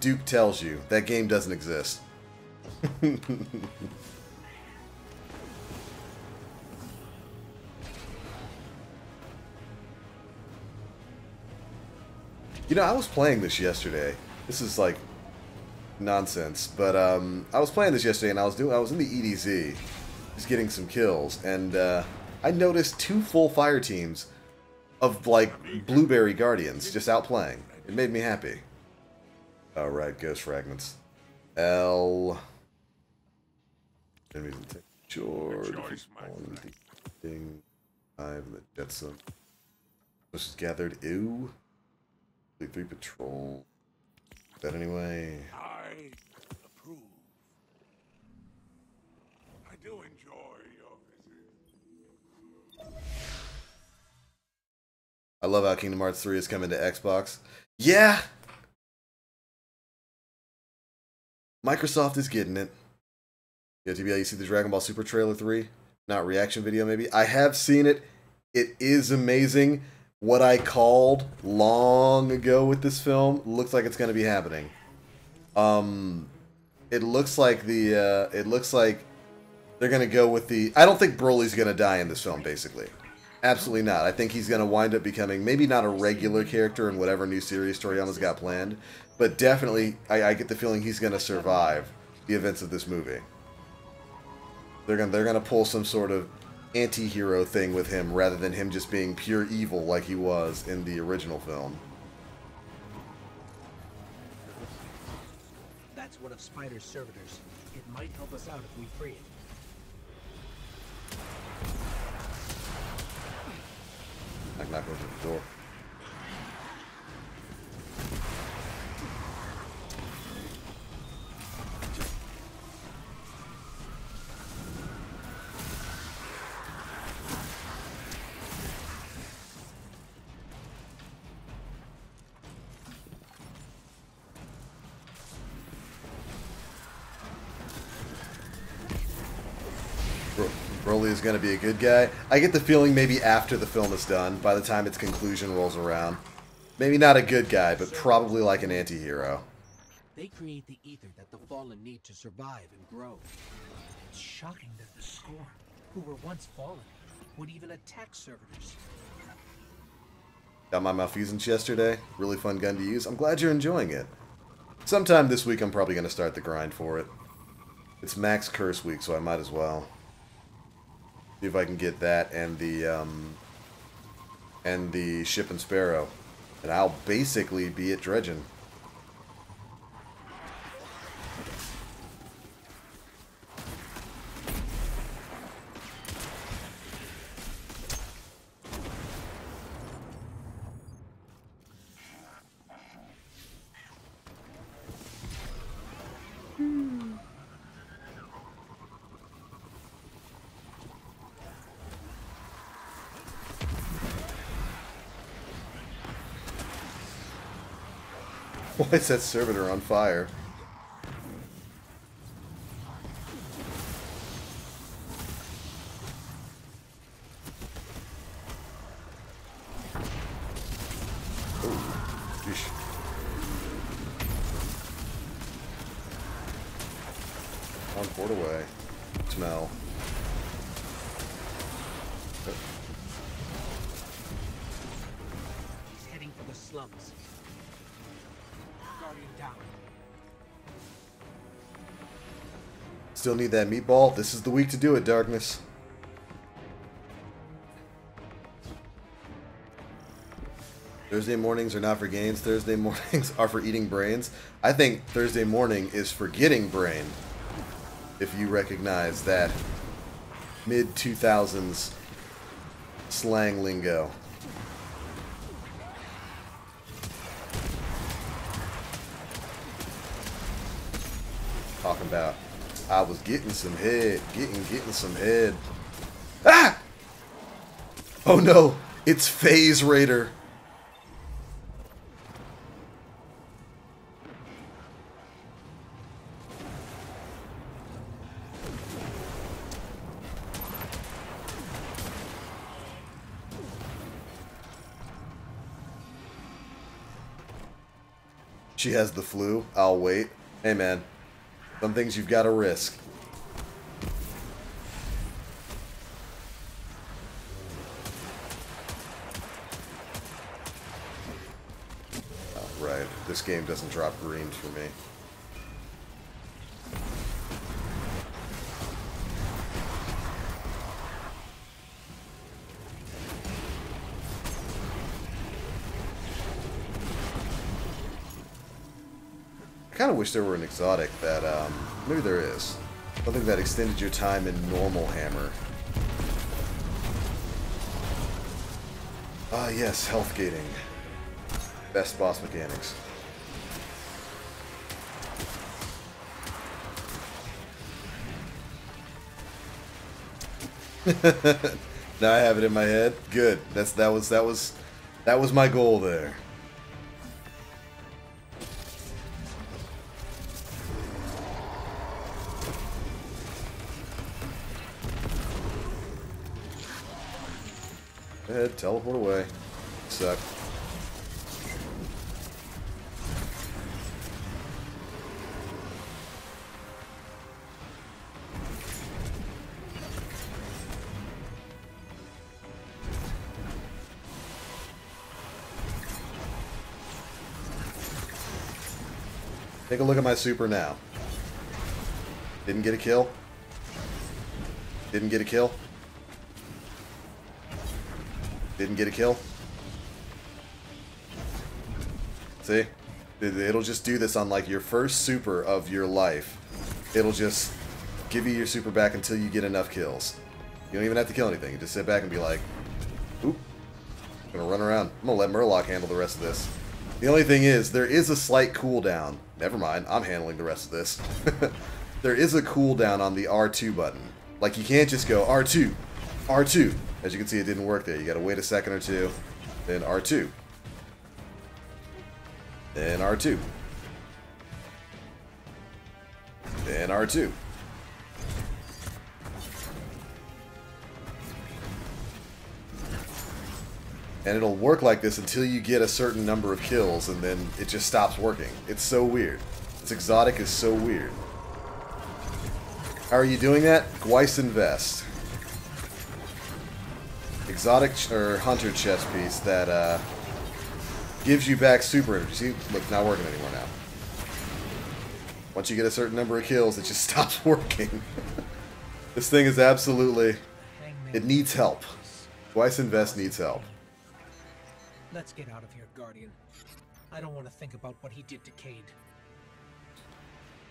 Duke tells you, that game doesn't exist. You know, I was playing this yesterday. This is like nonsense, but I was playing this yesterday, and I was in the EDZ, just getting some kills, and I noticed 2 full fire teams of like Blueberry Guardians just out playing. It made me happy. All right, Ghost Fragments. L. Enemies in Shore. Thing. 5. The Jetsam. Just gathered. Ew. 3 patrol. That anyway. I approve. I do enjoy your visit. I love how Kingdom Hearts 3 is coming to Xbox. Yeah! Microsoft is getting it. Yeah, TBL, you see the Dragon Ball Super Trailer 3? Not reaction video, maybe? I have seen it. It is amazing. What I called long ago with this film looks like it's going to be happening. It looks like they're going to go with the... I don't think Broly's going to die in this film, basically. Absolutely not. I think he's going to wind up becoming maybe not a regular character in whatever new series Toriyama's got planned, but definitely I get the feeling he's going to survive the events of this movie. They're going to pull some sort of anti-hero thing with him rather than him just being pure evil like he was in the original film. That's one of Spider's servitors. It might help us out if we free it. Knock, knock, over the door. Broly is going to be a good guy. I get the feeling maybe after the film is done, by the time its conclusion rolls around. Maybe not a good guy, but probably like an anti-hero. They create the ether that the Fallen need to survive and grow. It's shocking that the Scorn, who were once Fallen, would even attack servitors. Got my malfeasance yesterday. Really fun gun to use. I'm glad you're enjoying it. Sometime this week I'm probably going to start the grind for it. It's max curse week, so I might as well. See if I can get that and the Ship and Sparrow. And I'll basically be at dredging. Why is that servitor on fire? Oh, yeesh. On port away. Smell. He's heading for the slums. Down. Still need that meatball? This is the week to do it, Darkness. Thursday mornings are not for gains. Thursday mornings are for eating brains. I think Thursday morning is for getting brain. If you recognize that mid-2000s slang lingo. Talking about, I was getting some head, getting some head. Ah! Oh no, it's Phase Raider. She has the flu. I'll wait. Hey, man. Some things you've got to risk. Oh, right. This game doesn't drop greens for me. I kind of wish there were an exotic that, maybe there is. Something that extended your time in normal hammer. Ah, yes, health gating. Best boss mechanics. Now I have it in my head. Good. That was my goal there. Go ahead, teleport away. Suck. Take a look at my super now. Didn't get a kill. Didn't get a kill. Didn't get a kill. See? It'll just do this on like your first super of your life. It'll just give you your super back until you get enough kills. You don't even have to kill anything. You just sit back and be like, oop, I'm gonna run around. I'm gonna let Murloc handle the rest of this. The only thing is, there is a slight cooldown. Never mind, I'm handling the rest of this. There is a cooldown on the R2 button. Like, you can't just go R2, R2. As you can see, it didn't work there. You gotta wait a second or two. Then R2. Then R2. Then R2. And it'll work like this until you get a certain number of kills, and then it just stops working. It's so weird. This exotic is so weird. How are you doing that? Gwyson Vest. Exotic or hunter chest piece that gives you back super energy. See, look, it's not working anymore now. Once you get a certain number of kills, it just stops working. This thing is absolutely... It needs help. Gwyson Vest needs help. Let's get out of here, Guardian. I don't want to think about what he did to Cade.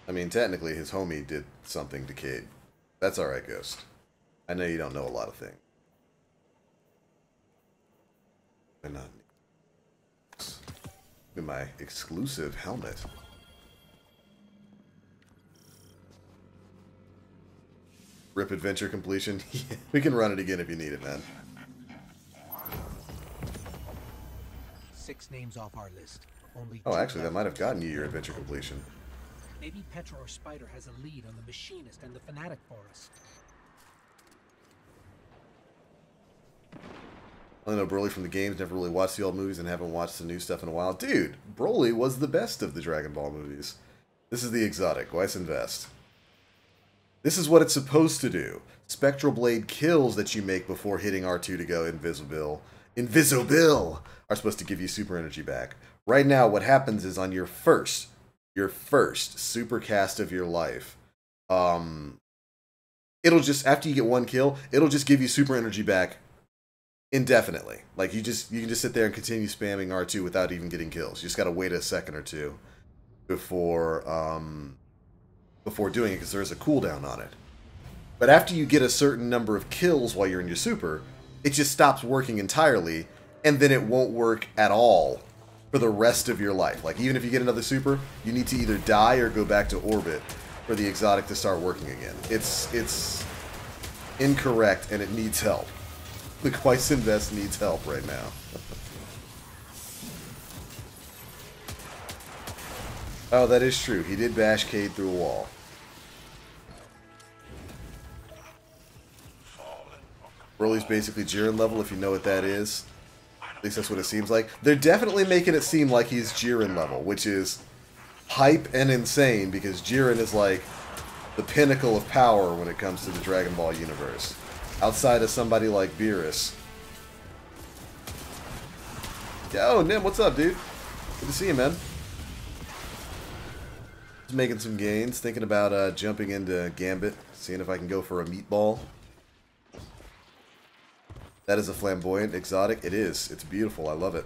I mean, technically, his homie did something to Cade. That's alright, Ghost. I know you don't know a lot of things. They're not... In my exclusive helmet. Rip adventure completion. Yeah, we can run it again if you need it, man. 6 names off our list. Only Oh, 2 actually, that left. might have gotten you your adventure completion. Maybe Petra or Spider has a lead on the Machinist and the Fanatic for us. I know Broly from the games, never really watched the old movies and haven't watched the new stuff in a while. Dude, Broly was the best of the Dragon Ball movies. This is the exotic, Gwyson Vest. This is what it's supposed to do. Spectral Blade kills that you make before hitting R2 to go invisible are supposed to give you super energy back. Right now, what happens is on your first super cast of your life, it'll just, after you get 1 kill, it'll just give you super energy back indefinitely. Like, you can just sit there and continue spamming R2 without even getting kills. You just gotta wait a second or two before doing it, because there's a cooldown on it. But after you get a certain number of kills while you're in your super, it just stops working entirely, and then it won't work at all for the rest of your life. Like, even if you get another super, you need to either die or go back to orbit for the exotic to start working again. It's incorrect, and it needs help. The Gwyson Vest needs help right now. Oh, that is true. He did bash Cade through a wall. Broly's basically Jiren level, if you know what that is. At least that's what it seems like. They're definitely making it seem like he's Jiren level, which is hype and insane because Jiren is like the pinnacle of power when it comes to the Dragon Ball universe. Outside of somebody like Beerus. Yo, Nim, what's up, dude? Good to see you, man. Just making some gains, thinking about jumping into Gambit, seeing if I can go for a meatball. That is a flamboyant exotic. It is. It's beautiful. I love it.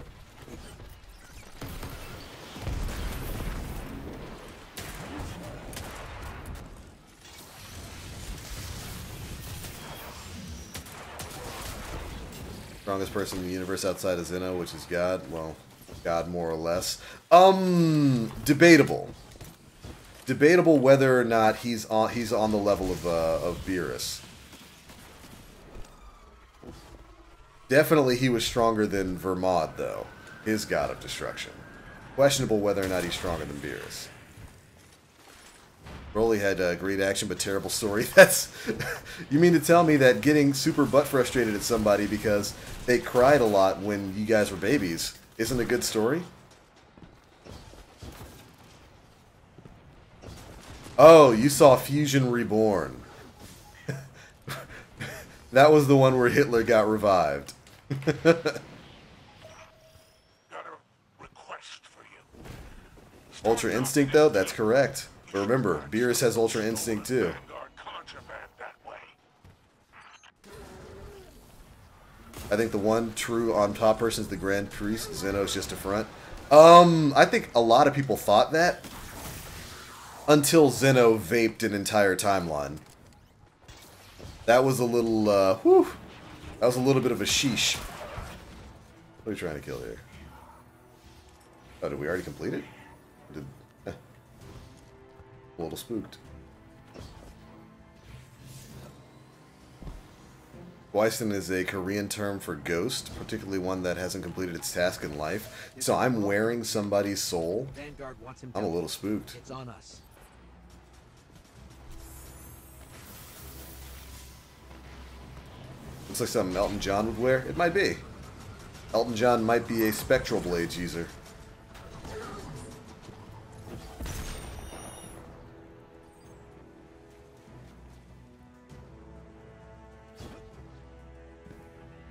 Strongest person in the universe outside of Zeno, which is God. Well, God more or less. Debatable. Debatable whether or not he's on the level of Beerus. Definitely he was stronger than Vermod, though. His God of Destruction. Questionable whether or not he's stronger than Beerus. Broly had great action but terrible story. That's... You mean to tell me that getting super butt frustrated at somebody because they cried a lot when you guys were babies isn't a good story? Oh, you saw Fusion Reborn. That was the one where Hitler got revived. Got a request for you. Ultra Instinct, though? That's correct. But remember, Beerus has Ultra Instinct, too. I think the one true on top person is the Grand Priest. Zeno's just a front. I think a lot of people thought that until Zeno vaped an entire timeline. That was a little, whew. That was a little bit of a sheesh. What are we trying to kill here? Oh, did we already complete it? Did, a little spooked. Gwaisen is a Korean term for ghost, particularly one that hasn't completed its task in life. So I'm wearing somebody's soul. I'm a little spooked. It's on us. Looks like something Elton John would wear. It might be. Elton John might be a Spectral Blades user.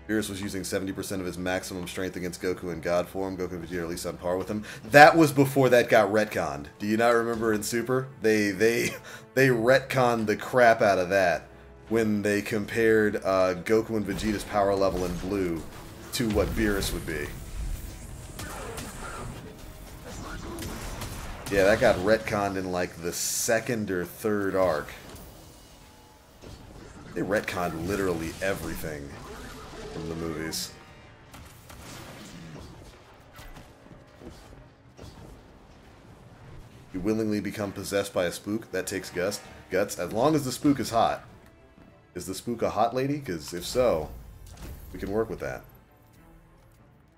Beerus was using 70% of his maximum strength against Goku in God form. Goku and Vegeta are at least on par with him. That was before that got retconned. Do you not remember in Super? They retconned the crap out of that when they compared Goku and Vegeta's power level in Blue to what Beerus would be. Yeah, that got retconned in like the second or third arc. They retconned literally everything from the movies. You willingly become possessed by a spook. That takes guts. As long as the spook is hot. Is the spook a hot lady? Because if so, we can work with that.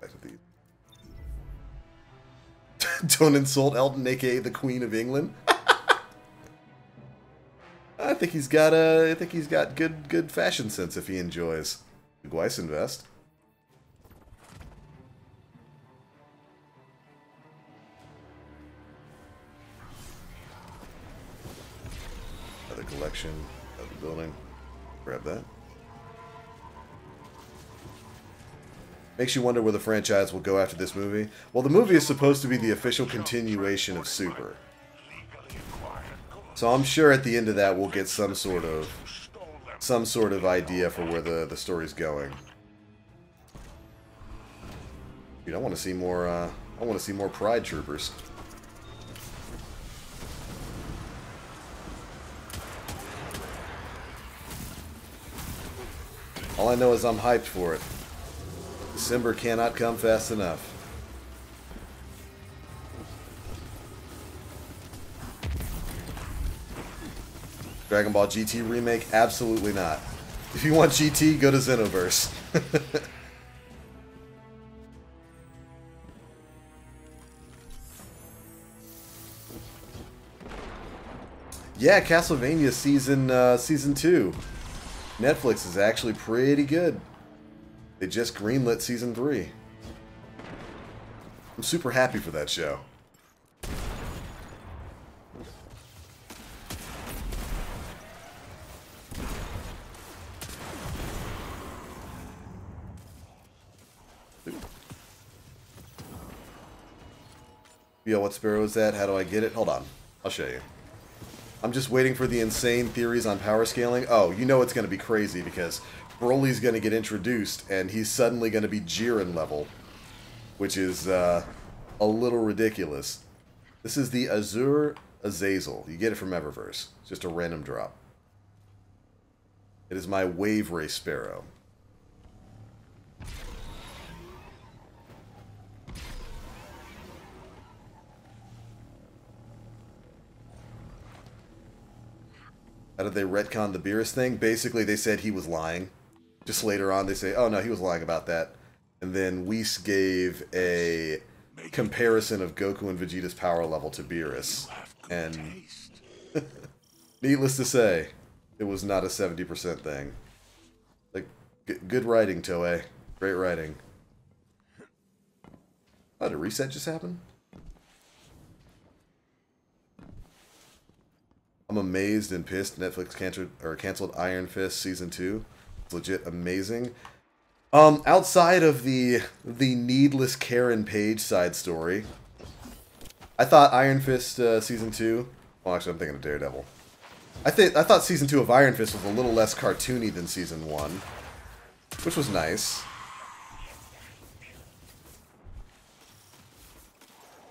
Back to these. Don't insult Elton, aka the Queen of England. I think he's got good fashion sense if he enjoys the Gwaisen vest. Another collection of the building. Grab that. Makes you wonder where the franchise will go after this movie. Well, the movie is supposed to be the official continuation of Super. So I'm sure at the end of that we'll get some sort of idea for where the story's going. Dude, I want to see more Pride Troopers. All I know is I'm hyped for it. December cannot come fast enough. Dragon Ball GT remake? Absolutely not. If you want GT, go to Xenoverse. Yeah, Castlevania season 2. Netflix is actually pretty good. They just greenlit season 3. I'm super happy for that show. Yo, what Sparrow is that? How do I get it? Hold on. I'll show you. I'm just waiting for the insane theories on power scaling. Oh, you know it's going to be crazy because Broly's going to get introduced and he's suddenly going to be Jiren level, which is a little ridiculous. This is the Azure Azazel. You get it from Eververse. It's just a random drop. It is my Wave Ray Sparrow. How did they retcon the Beerus thing? Basically, they said he was lying. Just later on, they say, oh no, he was lying about that. And then Whis gave a comparison of Goku and Vegeta's power level to Beerus. And needless to say, it was not a 70% thing. Like, good writing, Toei. Great writing. Oh, did a reset just happen? I'm amazed and pissed Netflix canceled Iron Fist Season 2. It's legit amazing. Outside of the needless Karen Page side story, I thought Iron Fist Season 2... Well, actually, I'm thinking of Daredevil. I thought Season 2 of Iron Fist was a little less cartoony than Season 1, which was nice.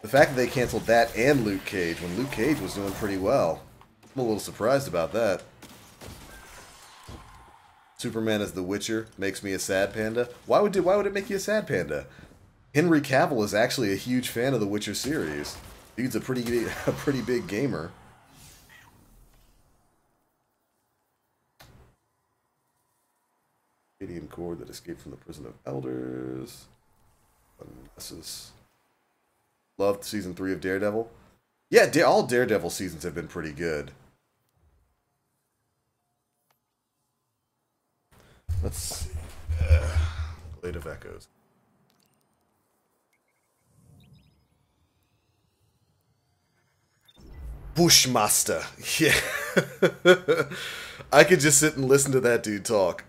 The fact that they canceled that and Luke Cage when Luke Cage was doing pretty well. I'm a little surprised about that. Superman as the Witcher makes me a sad panda. Why would it make you a sad panda? Henry Cavill is actually a huge fan of the Witcher series. Dude's a pretty big gamer. Canadian cord that escaped from the prison of elders. Loved season 3 of Daredevil. Yeah, all Daredevil seasons have been pretty good. Let's see. Blade of Echoes. Bushmaster. Yeah. I could just sit and listen to that dude talk.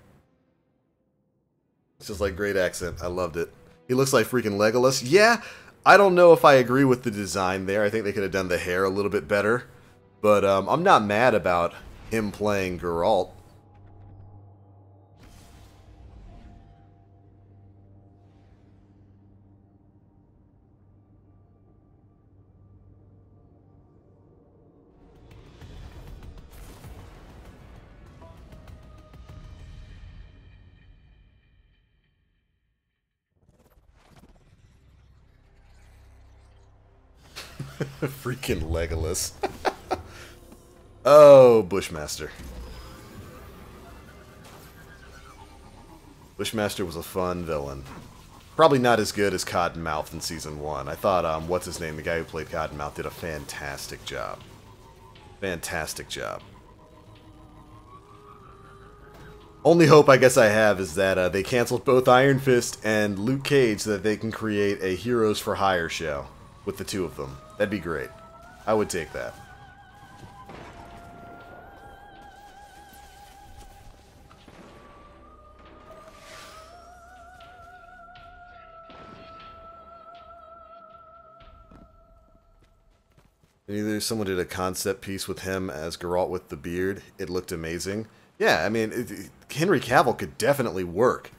It's just like great accent. I loved it. He looks like freaking Legolas. Yeah, I don't know if I agree with the design there. I think they could have done the hair a little bit better. But I'm not mad about him playing Geralt. Freaking Legolas. Oh, Bushmaster. Bushmaster was a fun villain. Probably not as good as Cottonmouth in Season 1. I thought, what's his name? The guy who played Cottonmouth did a fantastic job. Fantastic job. Only hope I guess I have is that they canceled both Iron Fist and Luke Cage so that they can create a Heroes for Hire show with the two of them. That'd be great. I would take that. And either someone did a concept piece with him as Geralt with the beard. It looked amazing. Yeah, I mean, Henry Cavill could definitely work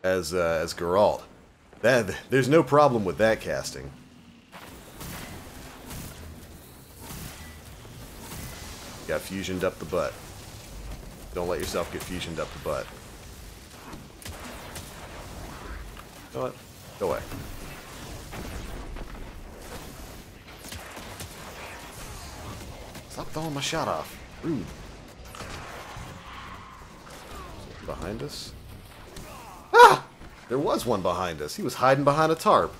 as Geralt. There's no problem with that casting. Got fusioned up the butt. Don't let yourself get fusioned up the butt. You know what? Go away. Stop throwing my shot off. Rude. Behind us? Ah! There was one behind us. He was hiding behind a tarp.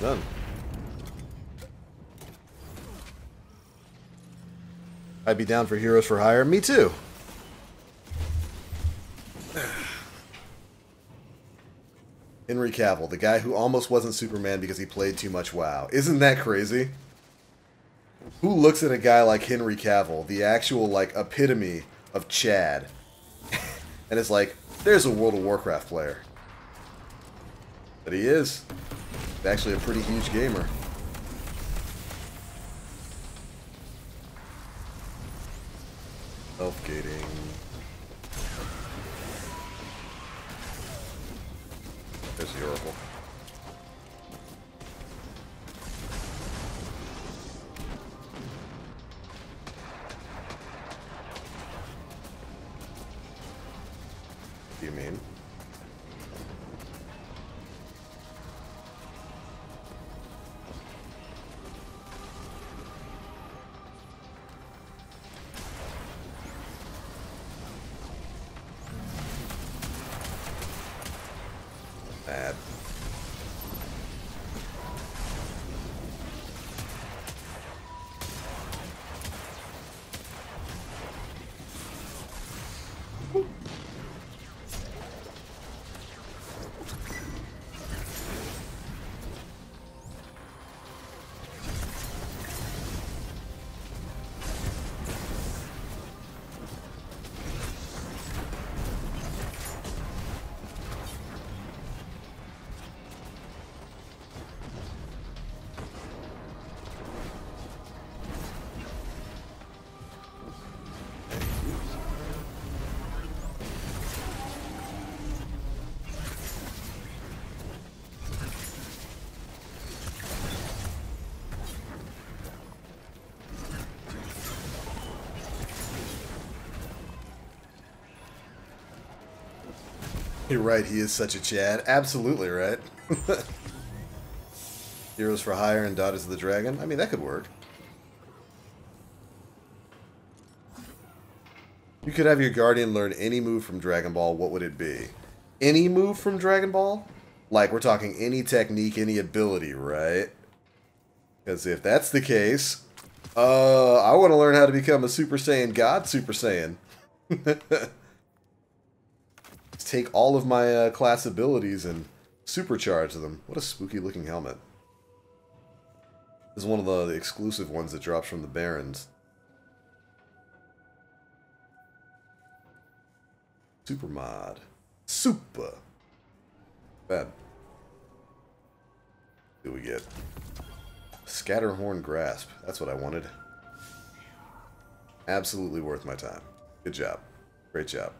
Done. I'd be down for Heroes for Hire. Me too. Henry Cavill, the guy who almost wasn't Superman because he played too much WoW. Isn't that crazy? Who looks at a guy like Henry Cavill, the actual, like, epitome of Chad, and is like, there's a World of Warcraft player. But he is. He's actually a pretty huge gamer. Self-gating. There's the Oracle. What do you mean? Bad. You're right, he is such a Chad. Absolutely right. Heroes for Hire and Daughters of the Dragon. I mean, that could work. You could have your Guardian learn any move from Dragon Ball, what would it be? Any move from Dragon Ball? Like, we're talking any technique, any ability, right? Because if that's the case, I want to learn how to become a Super Saiyan God Super Saiyan. Take all of my class abilities and supercharge them. What a spooky looking helmet. This is one of the exclusive ones that drops from the Barons. Super mod. Super. Bad. What do we get? Scatterhorn Grasp. That's what I wanted. Absolutely worth my time. Good job. Great job.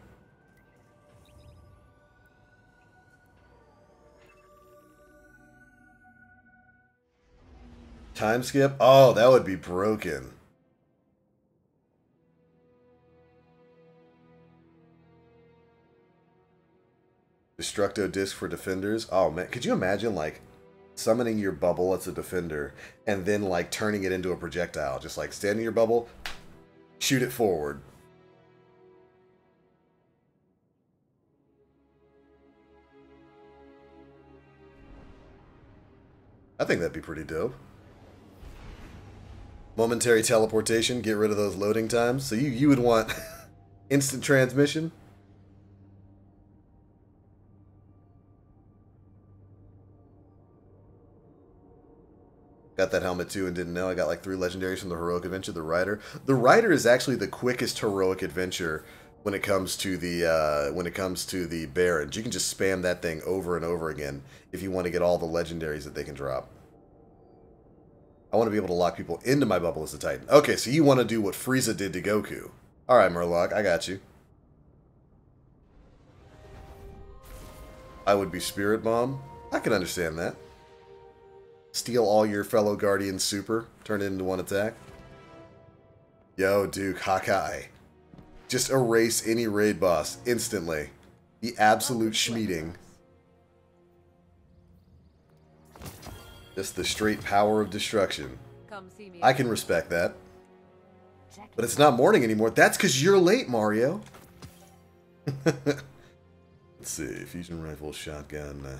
Time skip? Oh, that would be broken. Destructo Disc for defenders? Oh, man. Could you imagine, like, summoning your bubble as a defender and then, like, turning it into a projectile? Just, like, stand in your bubble, shoot it forward. I think that'd be pretty dope. Momentary teleportation, get rid of those loading times. So you would want instant transmission? Got that helmet too and didn't know. I got like 3 legendaries from the heroic adventure, the Rider. The Rider is actually the quickest heroic adventure when it comes to the Barons. You can just spam that thing over and over again if you want to get all the legendaries that they can drop. I want to be able to lock people into my bubble as a Titan. Okay, so you want to do what Frieza did to Goku. Alright, Murloc, I got you. I would be Spirit Bomb. I can understand that. Steal all your fellow Guardians super, turn it into one attack. Yo, Duke, Hakai. Just erase any raid boss instantly. The absolute schmeating. Just the straight power of destruction. I can respect that. But it's not morning anymore. That's because you're late, Mario. Let's see. Fusion rifle, shotgun.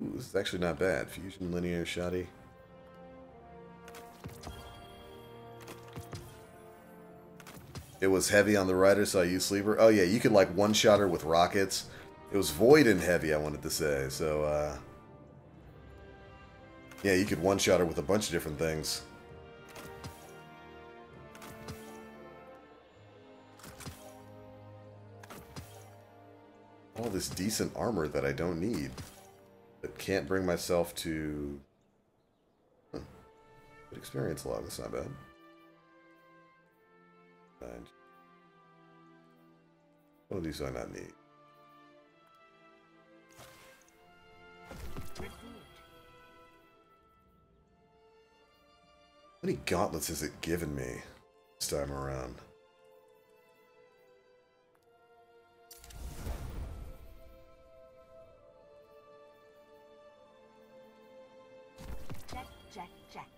Ooh, this is actually not bad. Fusion linear shotty. It was heavy on the rider, so I used sleeper. Oh yeah, you could like one-shot her with rockets. It was void and heavy, I wanted to say. So, yeah, you could one-shot her with a bunch of different things. All this decent armor that I don't need. But can't bring myself to... Good experience log, that's not bad. Fine. What of these do I not need? How many gauntlets has it given me this time around? Check, check, check.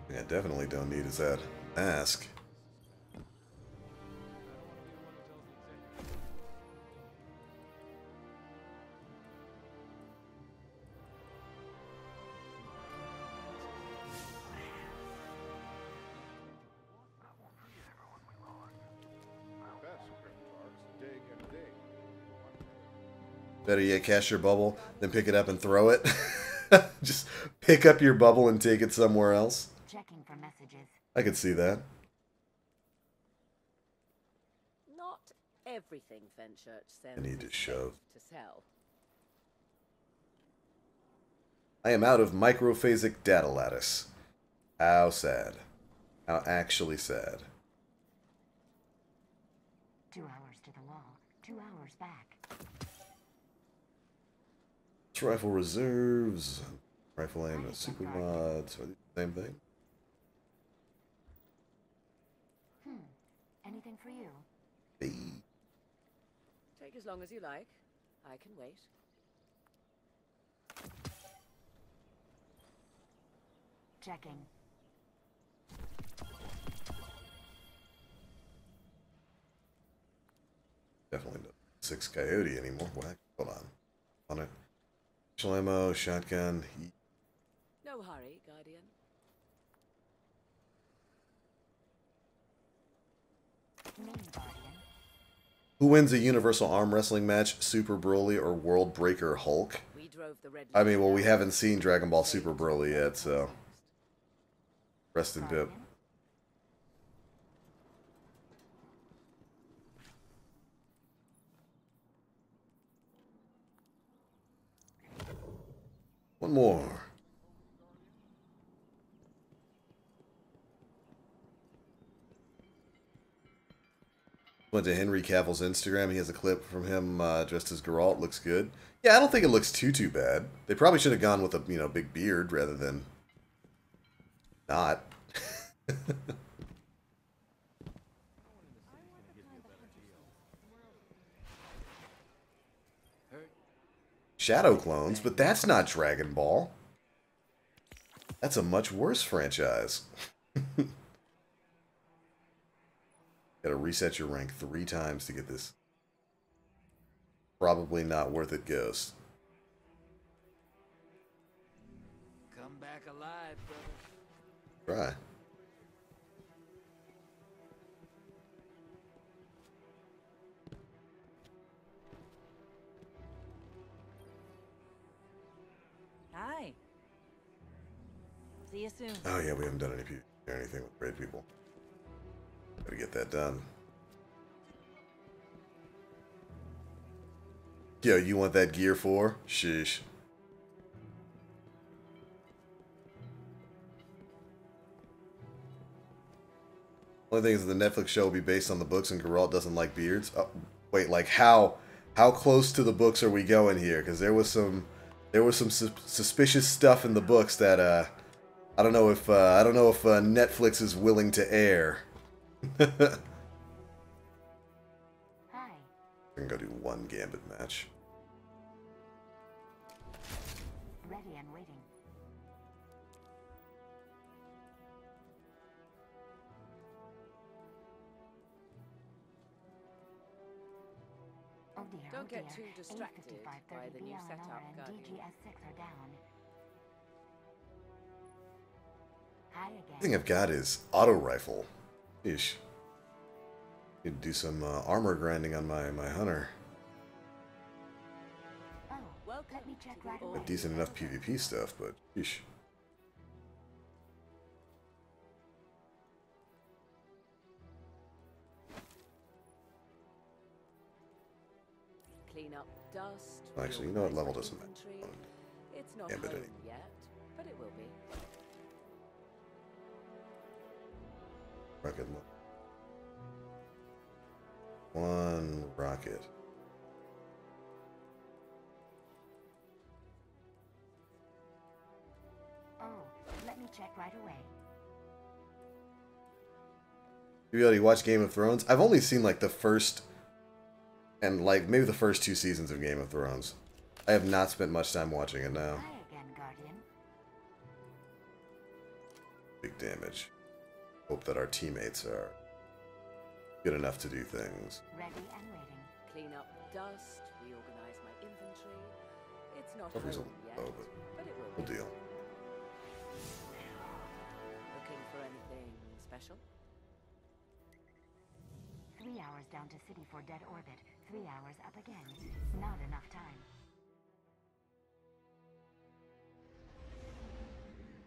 I definitely don't need is that mask. Better yet, cast your bubble, then pick it up and throw it. Just pick up your bubble and take it somewhere else. Checking for messages. I could see that. Not everything Fenchurch sends I need to shove. to sell. I am out of microphasic data lattice. How sad. How actually sad. 2 hours to the wall. 2 hours back. Rifle reserves. Rifle aim and super mods. Are they the same thing? Anything for you? Hey. Take as long as you like. I can wait. Checking. Definitely not 6 Coyote anymore. What? Hold on. On it. Special ammo, shotgun. No hurry, Guardian. Main Guardian. Who wins a Universal Arm Wrestling match? Super Broly or World Breaker Hulk? We drove the red. I mean, well, we haven't seen Dragon Ball Super Broly yet, so. Rest in pip. One more. Went to Henry Cavill's Instagram. He has a clip from him dressed as Geralt. Looks good. Yeah, I don't think it looks too bad. They probably should have gone with a big beard rather than not. Shadow clones, but that's not Dragon Ball. That's a much worse franchise. Gotta reset your rank 3 times to get this. Probably not worth it, Ghost. Come back alive, brother. Try. Hi. See you soon. Oh yeah, we haven't done anything with raid people. Gotta get that done. Yo, you want that gear for? Sheesh. Only thing is the Netflix show will be based on the books and Geralt doesn't like beards. Oh, wait, like how close to the books are we going here? Because there was some suspicious stuff in the books that I don't know if Netflix is willing to air. Hi. I can go do one Gambit match. Ready and waiting. Oh dear, Don't oh get dear. too distracted by the new setup, and Guardian. DGS6 are down. Hi The thing again. I've got is auto rifle. Ish. Need to do some armor grinding on my hunter. Oh, let me check right away. Got decent enough PvP stuff, but ish. Clean up dust. Actually, you know what? reorganize Level my doesn't matter. inventory. It's not Gambit home anymore. yet, but it will be. Rocket. One rocket. Oh, let me check right away. You watch Game of Thrones? I've only seen like the first and like maybe the first 2 seasons of Game of Thrones. I have not spent much time watching it now. Hi again, Guardian. Big damage. Hope that our teammates are good enough to do things. Ready and waiting. Clean up dust. Reorganize my inventory. It's not Cover's a home yet, low, but it will but be. we'll deal. Looking for anything special? 3 hours down to city for dead orbit. 3 hours up again. Not enough time.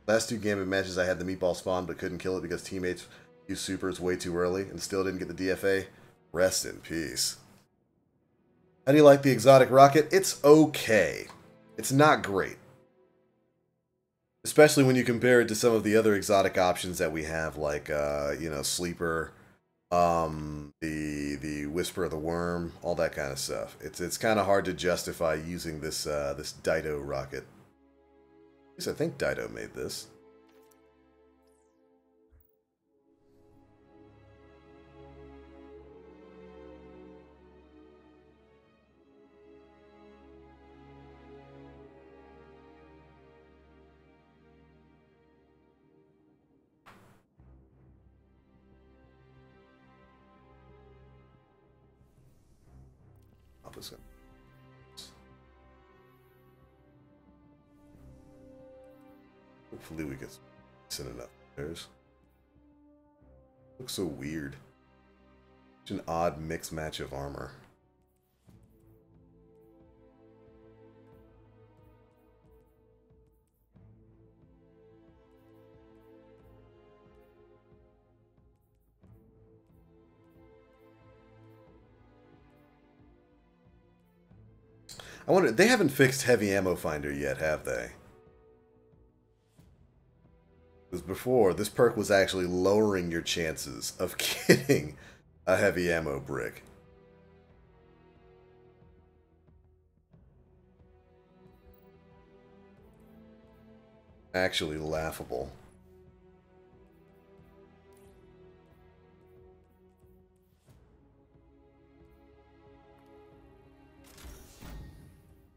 Last 2 Gambit matches I had the meatball spawn but couldn't kill it because teammates used supers way too early and still didn't get the DFA. Rest in peace. How do you like the exotic rocket? It's okay. It's not great. Especially when you compare it to some of the other exotic options that we have, like you know, Sleeper, the Whisper of the Worm, all that kind of stuff. It's kind of hard to justify using this this Dido rocket. At least I think Dido made this. Opposite. Hopefully we get decent enough players. Looks so weird. Such an odd mixed match of armor. I wonder, they haven't fixed heavy ammo finder yet, have they? Because before, this perk was actually lowering your chances of getting a heavy ammo brick. Actually laughable.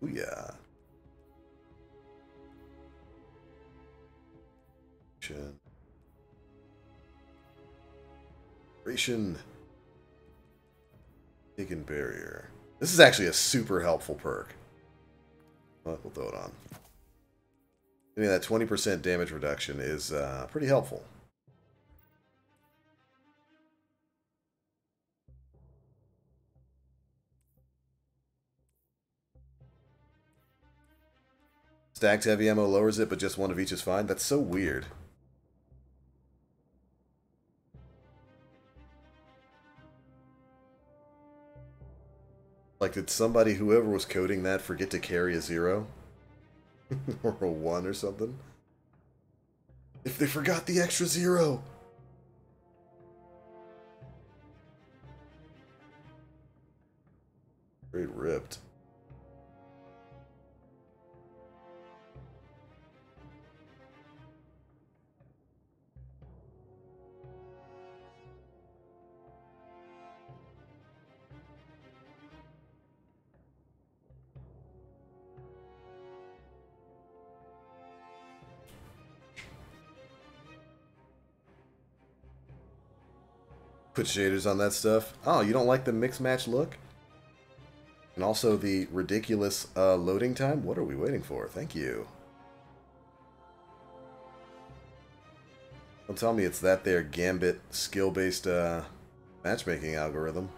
Ooh, yeah. Ration. Taken barrier. This is actually a super helpful perk. Well, we'll throw it on. I mean, that 20% damage reduction is pretty helpful. Stacked heavy ammo lowers it, but just one of each is fine. That's so weird. Like, did somebody, whoever was coding that, forget to carry a 0? Or a 1 or something? If they forgot the extra 0! Very ripped. Put shaders on that stuff. Oh, you don't like the mix match look? And also the ridiculous loading time? What are we waiting for? Thank you. Don't tell me it's that there Gambit skill-based matchmaking algorithm.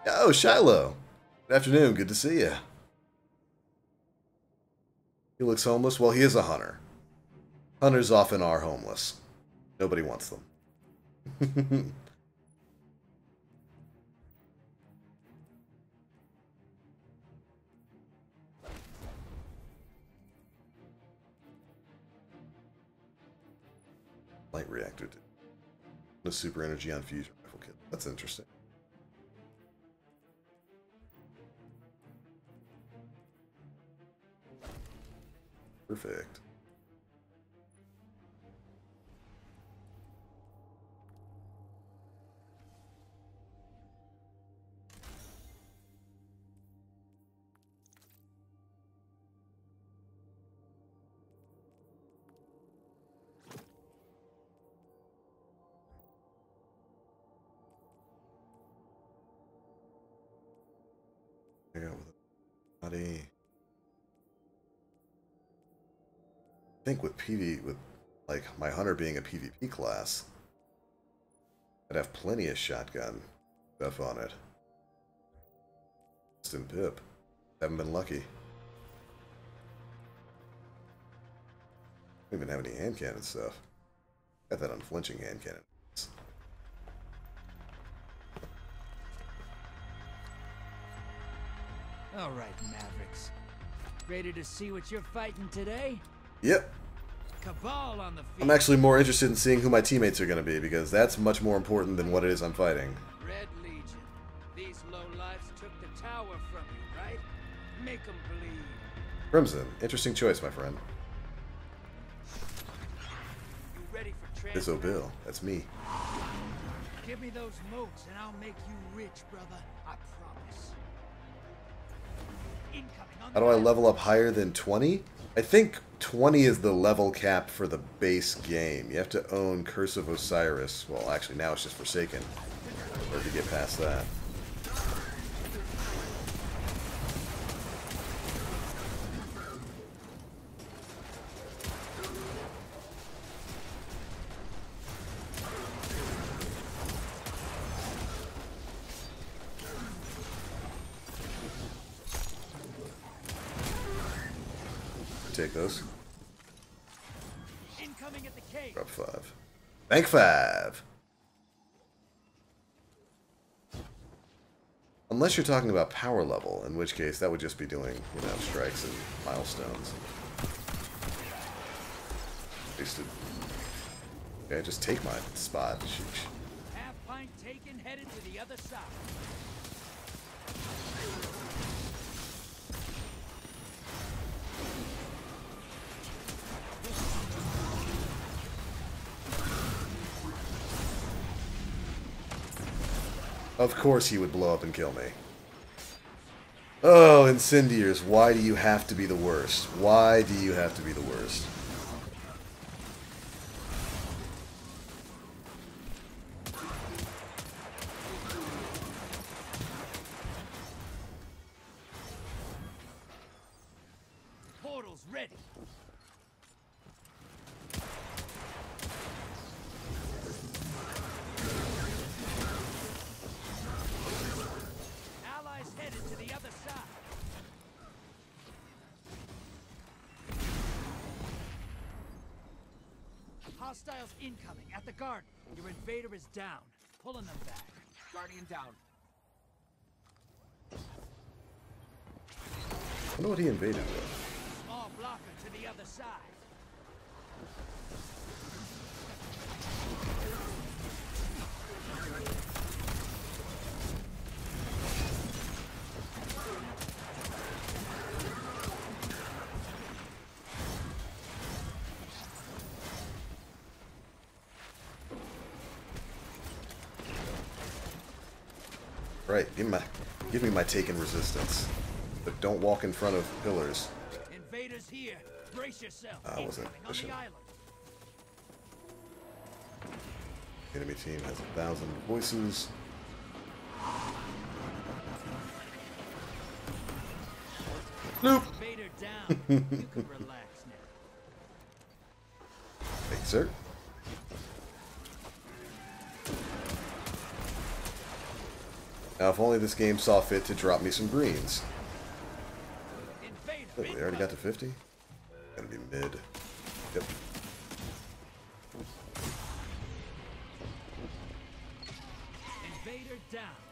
Oh, Shiloh. Good afternoon. Good to see you. He looks homeless. Well, he is a hunter. Hunters often are homeless. Nobody wants them. Light reactor. No super energy on fusion rifle kit. That's interesting. Perfect. I got with a body. I think with with like my hunter being a PvP class, I'd have plenty of shotgun stuff on it. Just in Pip. Haven't been lucky. Don't even have any hand cannon stuff. Got that unflinching hand cannon. All right, Mavericks. Ready to see what you're fighting today? Yep. Cabal on the field. I'm actually more interested in seeing who my teammates are going to be, because that's much more important than what it is I'm fighting. Red Legion. These lowlifes took the tower from you, right? Make them bleed. Crimson. Interesting choice, my friend. You ready for transfer? This Bill. That's me. Give me those moats and I'll make you rich, brother. I promise. Incoming on How do I level up higher than 20? I think 20 is the level cap for the base game. You have to own Curse of Osiris. Well, actually, now it's just Forsaken. Or to get past that. Take those. Incoming at the cave. Drop 5. Bank 5! Unless you're talking about power level, in which case that would just be doing, you know, strikes and milestones. Wasted. Okay, just take my spot. Sheesh. Half pint taken, headed to the other side. Of course he would blow up and kill me. Oh, Incendiars, why do you have to be the worst? Why do you have to be the worst? Portal's ready. Allies headed to the other side. Hostiles incoming at the garden. Your invader is down. Pulling them back. Guardian down. I wonder what he invaded with. Small blocker to the other side. Right, give me my taken resistance. But don't walk in front of pillars. Invaders here. Brace yourself. I wasn't Incoming on pushing. the island. Enemy team has 1,000 voices. Bloop. Invader down. You can relax now. Thank you, sir. Now, if only this game saw fit to drop me some greens. Oh, we already got to 50? Gonna be mid. Yep.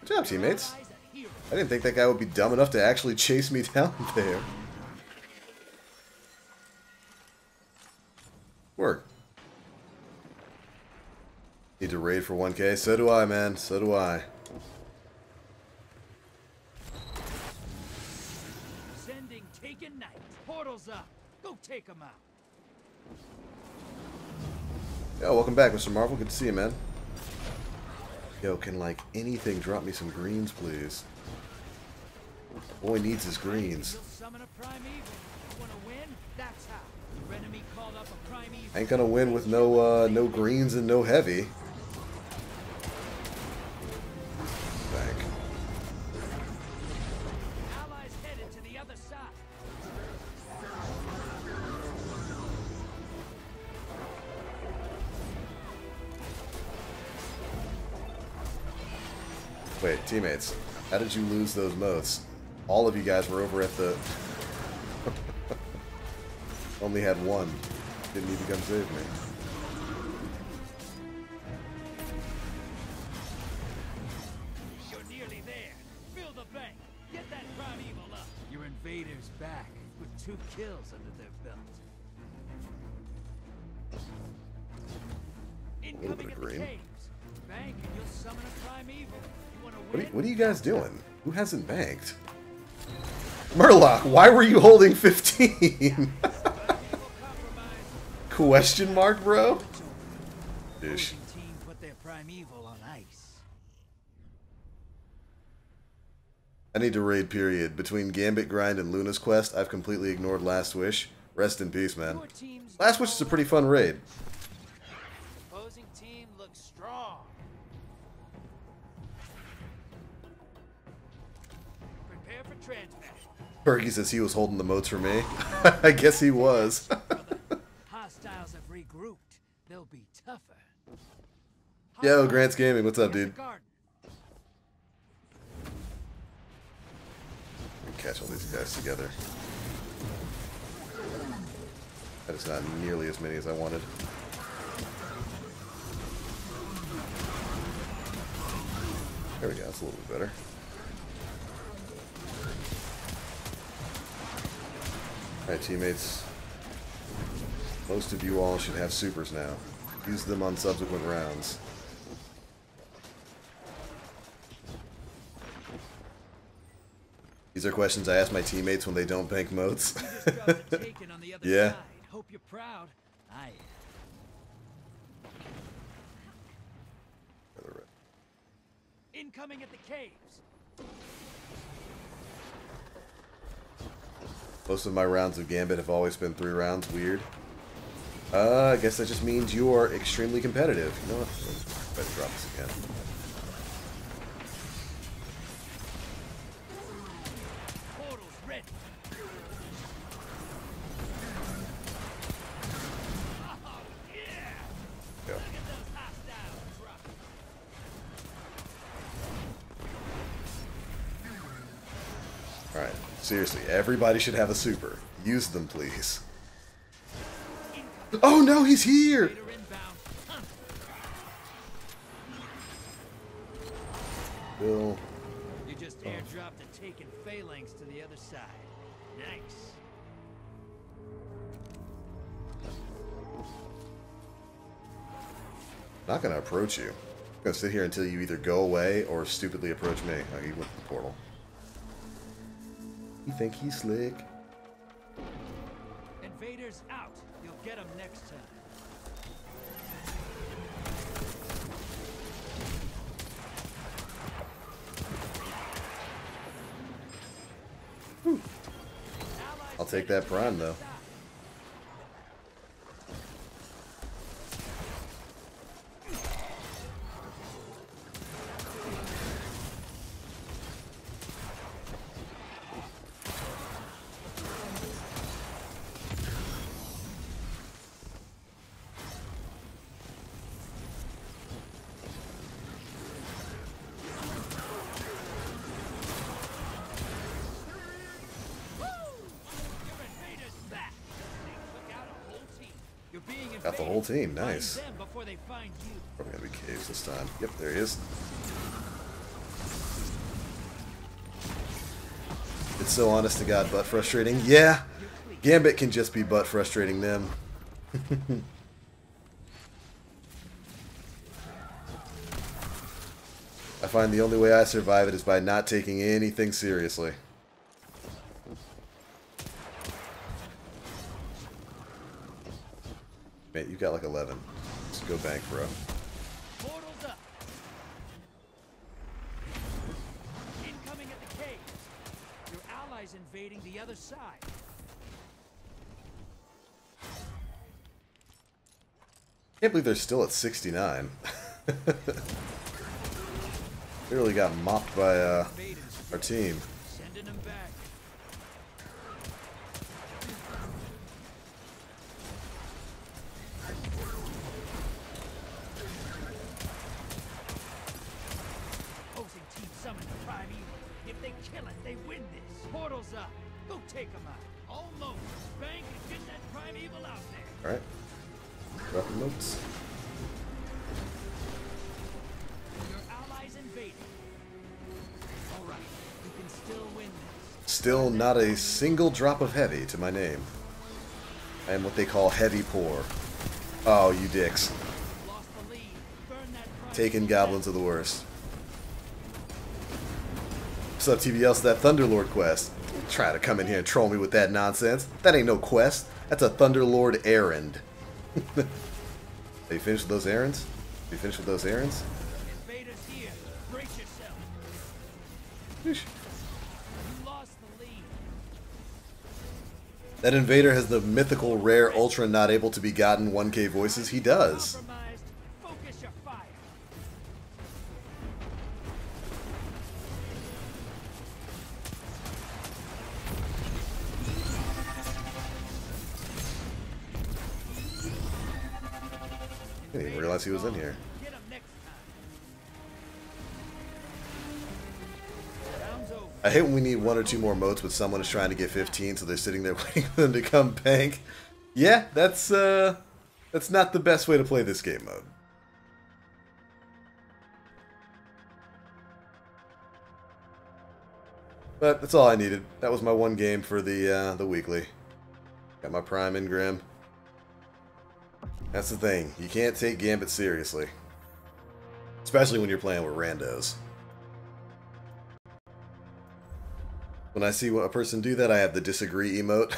Good job, teammates. I didn't think that guy would be dumb enough to actually chase me down there. Work. Need to raid for 1K? So do I, man. So do I. Sending Taken Knight. Portals up. Go take them out. Yo, welcome back, Mr. Marvel. Good to see you, man. Yo, can, like, anything drop me some greens, please? Boy needs his greens. Ain't gonna win with no, no greens and no heavy. Bank. Allies headed to the other side. Wait, teammates, how did you lose those motes? All of you guys were over at the... Only had one. Didn't even come save me. You're nearly there. Fill the bank. Get that primeval up. Your invaders back with 2 kills under their belt. Incoming at the caves. Bank and you'll summon a primeval. You want to win? What are you guys doing? Who hasn't banked? Murloc, why were you holding 15? Question mark, bro? Dish. Team put their primeval on ice. I need to raid, period. Between Gambit Grind and Luna's Quest, I've completely ignored Last Wish. Rest in peace, man. Last Wish is a pretty fun raid. Opposing team looks strong. Prepare for transfer. Bergie says he was holding the motes for me. I guess he was. Hostiles have regrouped. They'll be tougher. Yo, Grant's Gaming, what's up, dude? Catch all these guys together. That is not nearly as many as I wanted. There we go, that's a little bit better. Alright, teammates. Most of you all should have supers now. Use them on subsequent rounds. These are questions I ask my teammates when they don't bank motes. Yeah. Hope you're proud. I am. Incoming at the caves. Most of my rounds of Gambit have always been 3 rounds. Weird. I guess that just means you are extremely competitive. You know what? Better drop this again. Portals ready. Oh, yeah. Go. Look at those hostiles drop. Alright. Seriously, everybody should have a super. Use them, please. Oh no, he's here! Bill. You just airdropped a taken phalanx to the other side. Nice. Not gonna approach you. I'm gonna sit here until you either go away or stupidly approach me. Oh, he went to the portal. You think he's slick? Invaders out. You'll get them next time. I'll take that prime though. Got the whole team. Nice. Find them before they find you. Probably gonna be caves this time. Yep, there he is. It's so honest to God butt frustrating. Yeah, Gambit can just be butt frustrating them. I find the only way I survive it is by not taking anything seriously. Mate, you got like 11. Let's go bank, bro. Portals up. Incoming at the cave. Your allies invading the other side. Can't believe they're still at 69. They really got mopped by our team. Sending them back. Opposing team summon the prime evil. If they kill it, they win this. Portals up. Go take them out. Almost. Bank and get that prime evil out there. Alright. Dropping notes. Your allies invading. Alright. You can still win this. Still not a single drop of heavy to my name. I am what they call heavy poor. Oh, you dicks. Lost the lead. Burn that prime Taking goblins are the worst. What's up, TBL's that Thunderlord quest? Try to come in here and troll me with that nonsense. That ain't no quest. That's a Thunderlord errand. Are you finished with those errands? Are you finished with those errands? Invaders here. Brace yourself. Sheesh. You lost the lead. That invader has the mythical, rare, ultra not able to be gotten 1K voices. He does. Compromised. Focus your fire. I didn't even realize he was in here. Get him next time. Round's over. I hate when we need 1 or 2 more motes, but someone is trying to get 15, so they're sitting there waiting for them to come bank. Yeah, that's not the best way to play this game mode. But that's all I needed. That was my one game for the weekly. Got my Prime Ingram. That's the thing. You can't take Gambit seriously. Especially when you're playing with randos. When I see a person do that, I have the disagree emote.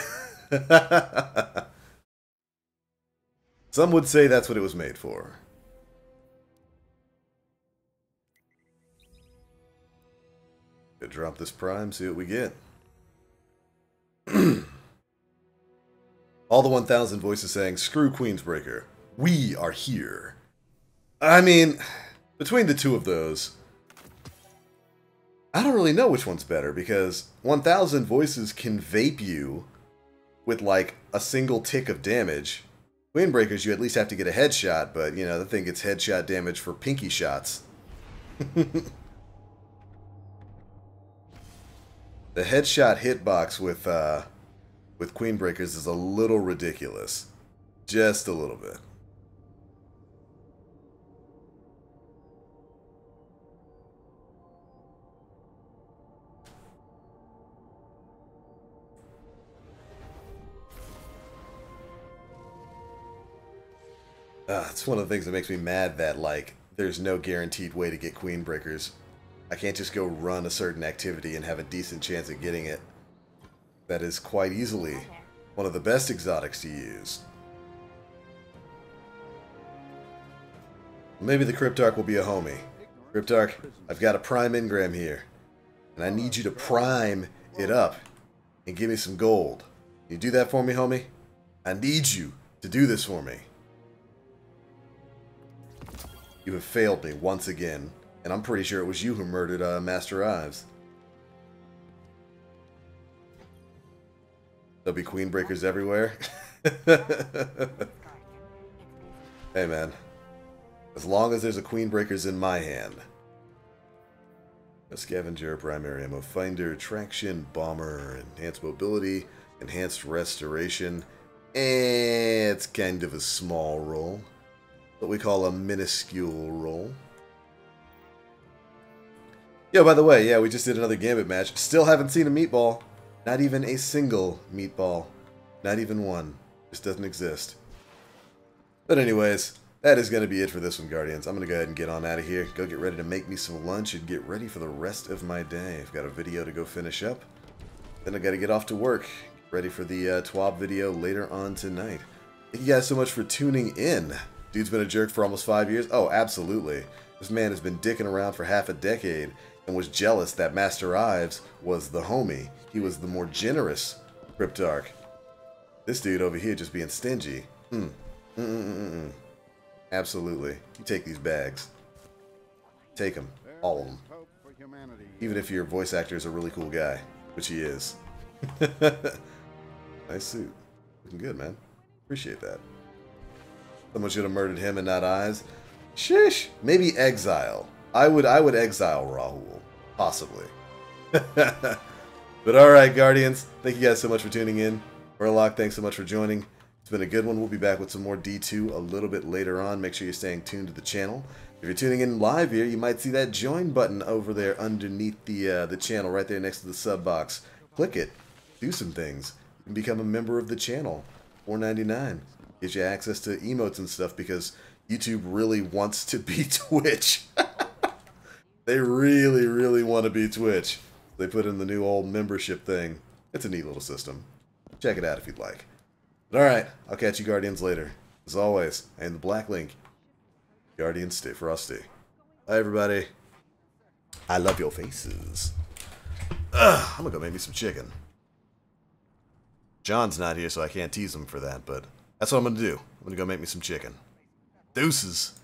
Some would say that's what it was made for. Could drop this Prime, see what we get. All the 1,000 voices saying, screw Queensbreaker. We are here. I mean, between the two of those, I don't really know which one's better, because 1,000 voices can vape you with, like, a single tick of damage. Queenbreakers, you at least have to get a headshot, but, you know, the thing gets headshot damage for pinky shots. The headshot hitbox with Queenbreakers is a little ridiculous. Just a little bit. It's one of the things that makes me mad that, like, there's no guaranteed way to get Queenbreakers. I can't just go run a certain activity and have a decent chance at getting it. That is quite easily one of the best exotics to use. Maybe the Cryptarch will be a homie. Cryptarch, I've got a Prime Ingram here, and I need you to prime it up and give me some gold. Can you do that for me, homie? I need you to do this for me. You have failed me once again, and I'm pretty sure it was you who murdered Master Ives. There'll be Queenbreakers everywhere. Hey man, as long as there's a Queenbreakers in my hand. A scavenger, primary ammo finder, traction, bomber, enhanced mobility, enhanced restoration, It's kind of a small roll. What we call a minuscule roll. Yo, by the way, yeah, we just did another Gambit match. Still haven't seen a meatball. Not even a single meatball. Not even one. Just doesn't exist. But anyways, that is going to be it for this one, Guardians. I'm going to go ahead and get on out of here. Go get ready to make me some lunch and get ready for the rest of my day. I've got a video to go finish up. Then I got to get off to work. Get ready for the TWAB video later on tonight. Thank you guys so much for tuning in. Dude's been a jerk for almost 5 years. Oh, absolutely. This man has been dicking around for half a decade and was jealous that Master Ives was the homie. He was the more generous Cryptarch. This dude over here just being stingy. Absolutely. You take these bags. Take them. All of them. Even if your voice actor is a really cool guy, which he is. Nice suit. Looking good, man. Appreciate that. Someone should have murdered him and not Ives. Shish. Maybe exile. I would exile Rahul. Possibly. But alright, Guardians. Thank you guys so much for tuning in. Murloc, thanks so much for joining. It's been a good one. We'll be back with some more D2 a little bit later on. Make sure you're staying tuned to the channel. If you're tuning in live here, you might see that join button over there underneath the channel, right there next to the sub box. Click it. Do some things. You can become a member of the channel. $4.99. Gives you access to emotes and stuff because YouTube really wants to be Twitch. They really, really want to be Twitch. They put in the new old membership thing. It's a neat little system. Check it out if you'd like. But alright, I'll catch you Guardians later. As always, I am TheBlackLink. Guardians, stay frosty. Bye, everybody. I love your faces. I'm gonna go make me some chicken. John's not here, so I can't tease him for that, but that's what I'm gonna do. I'm gonna go make me some chicken. Deuces.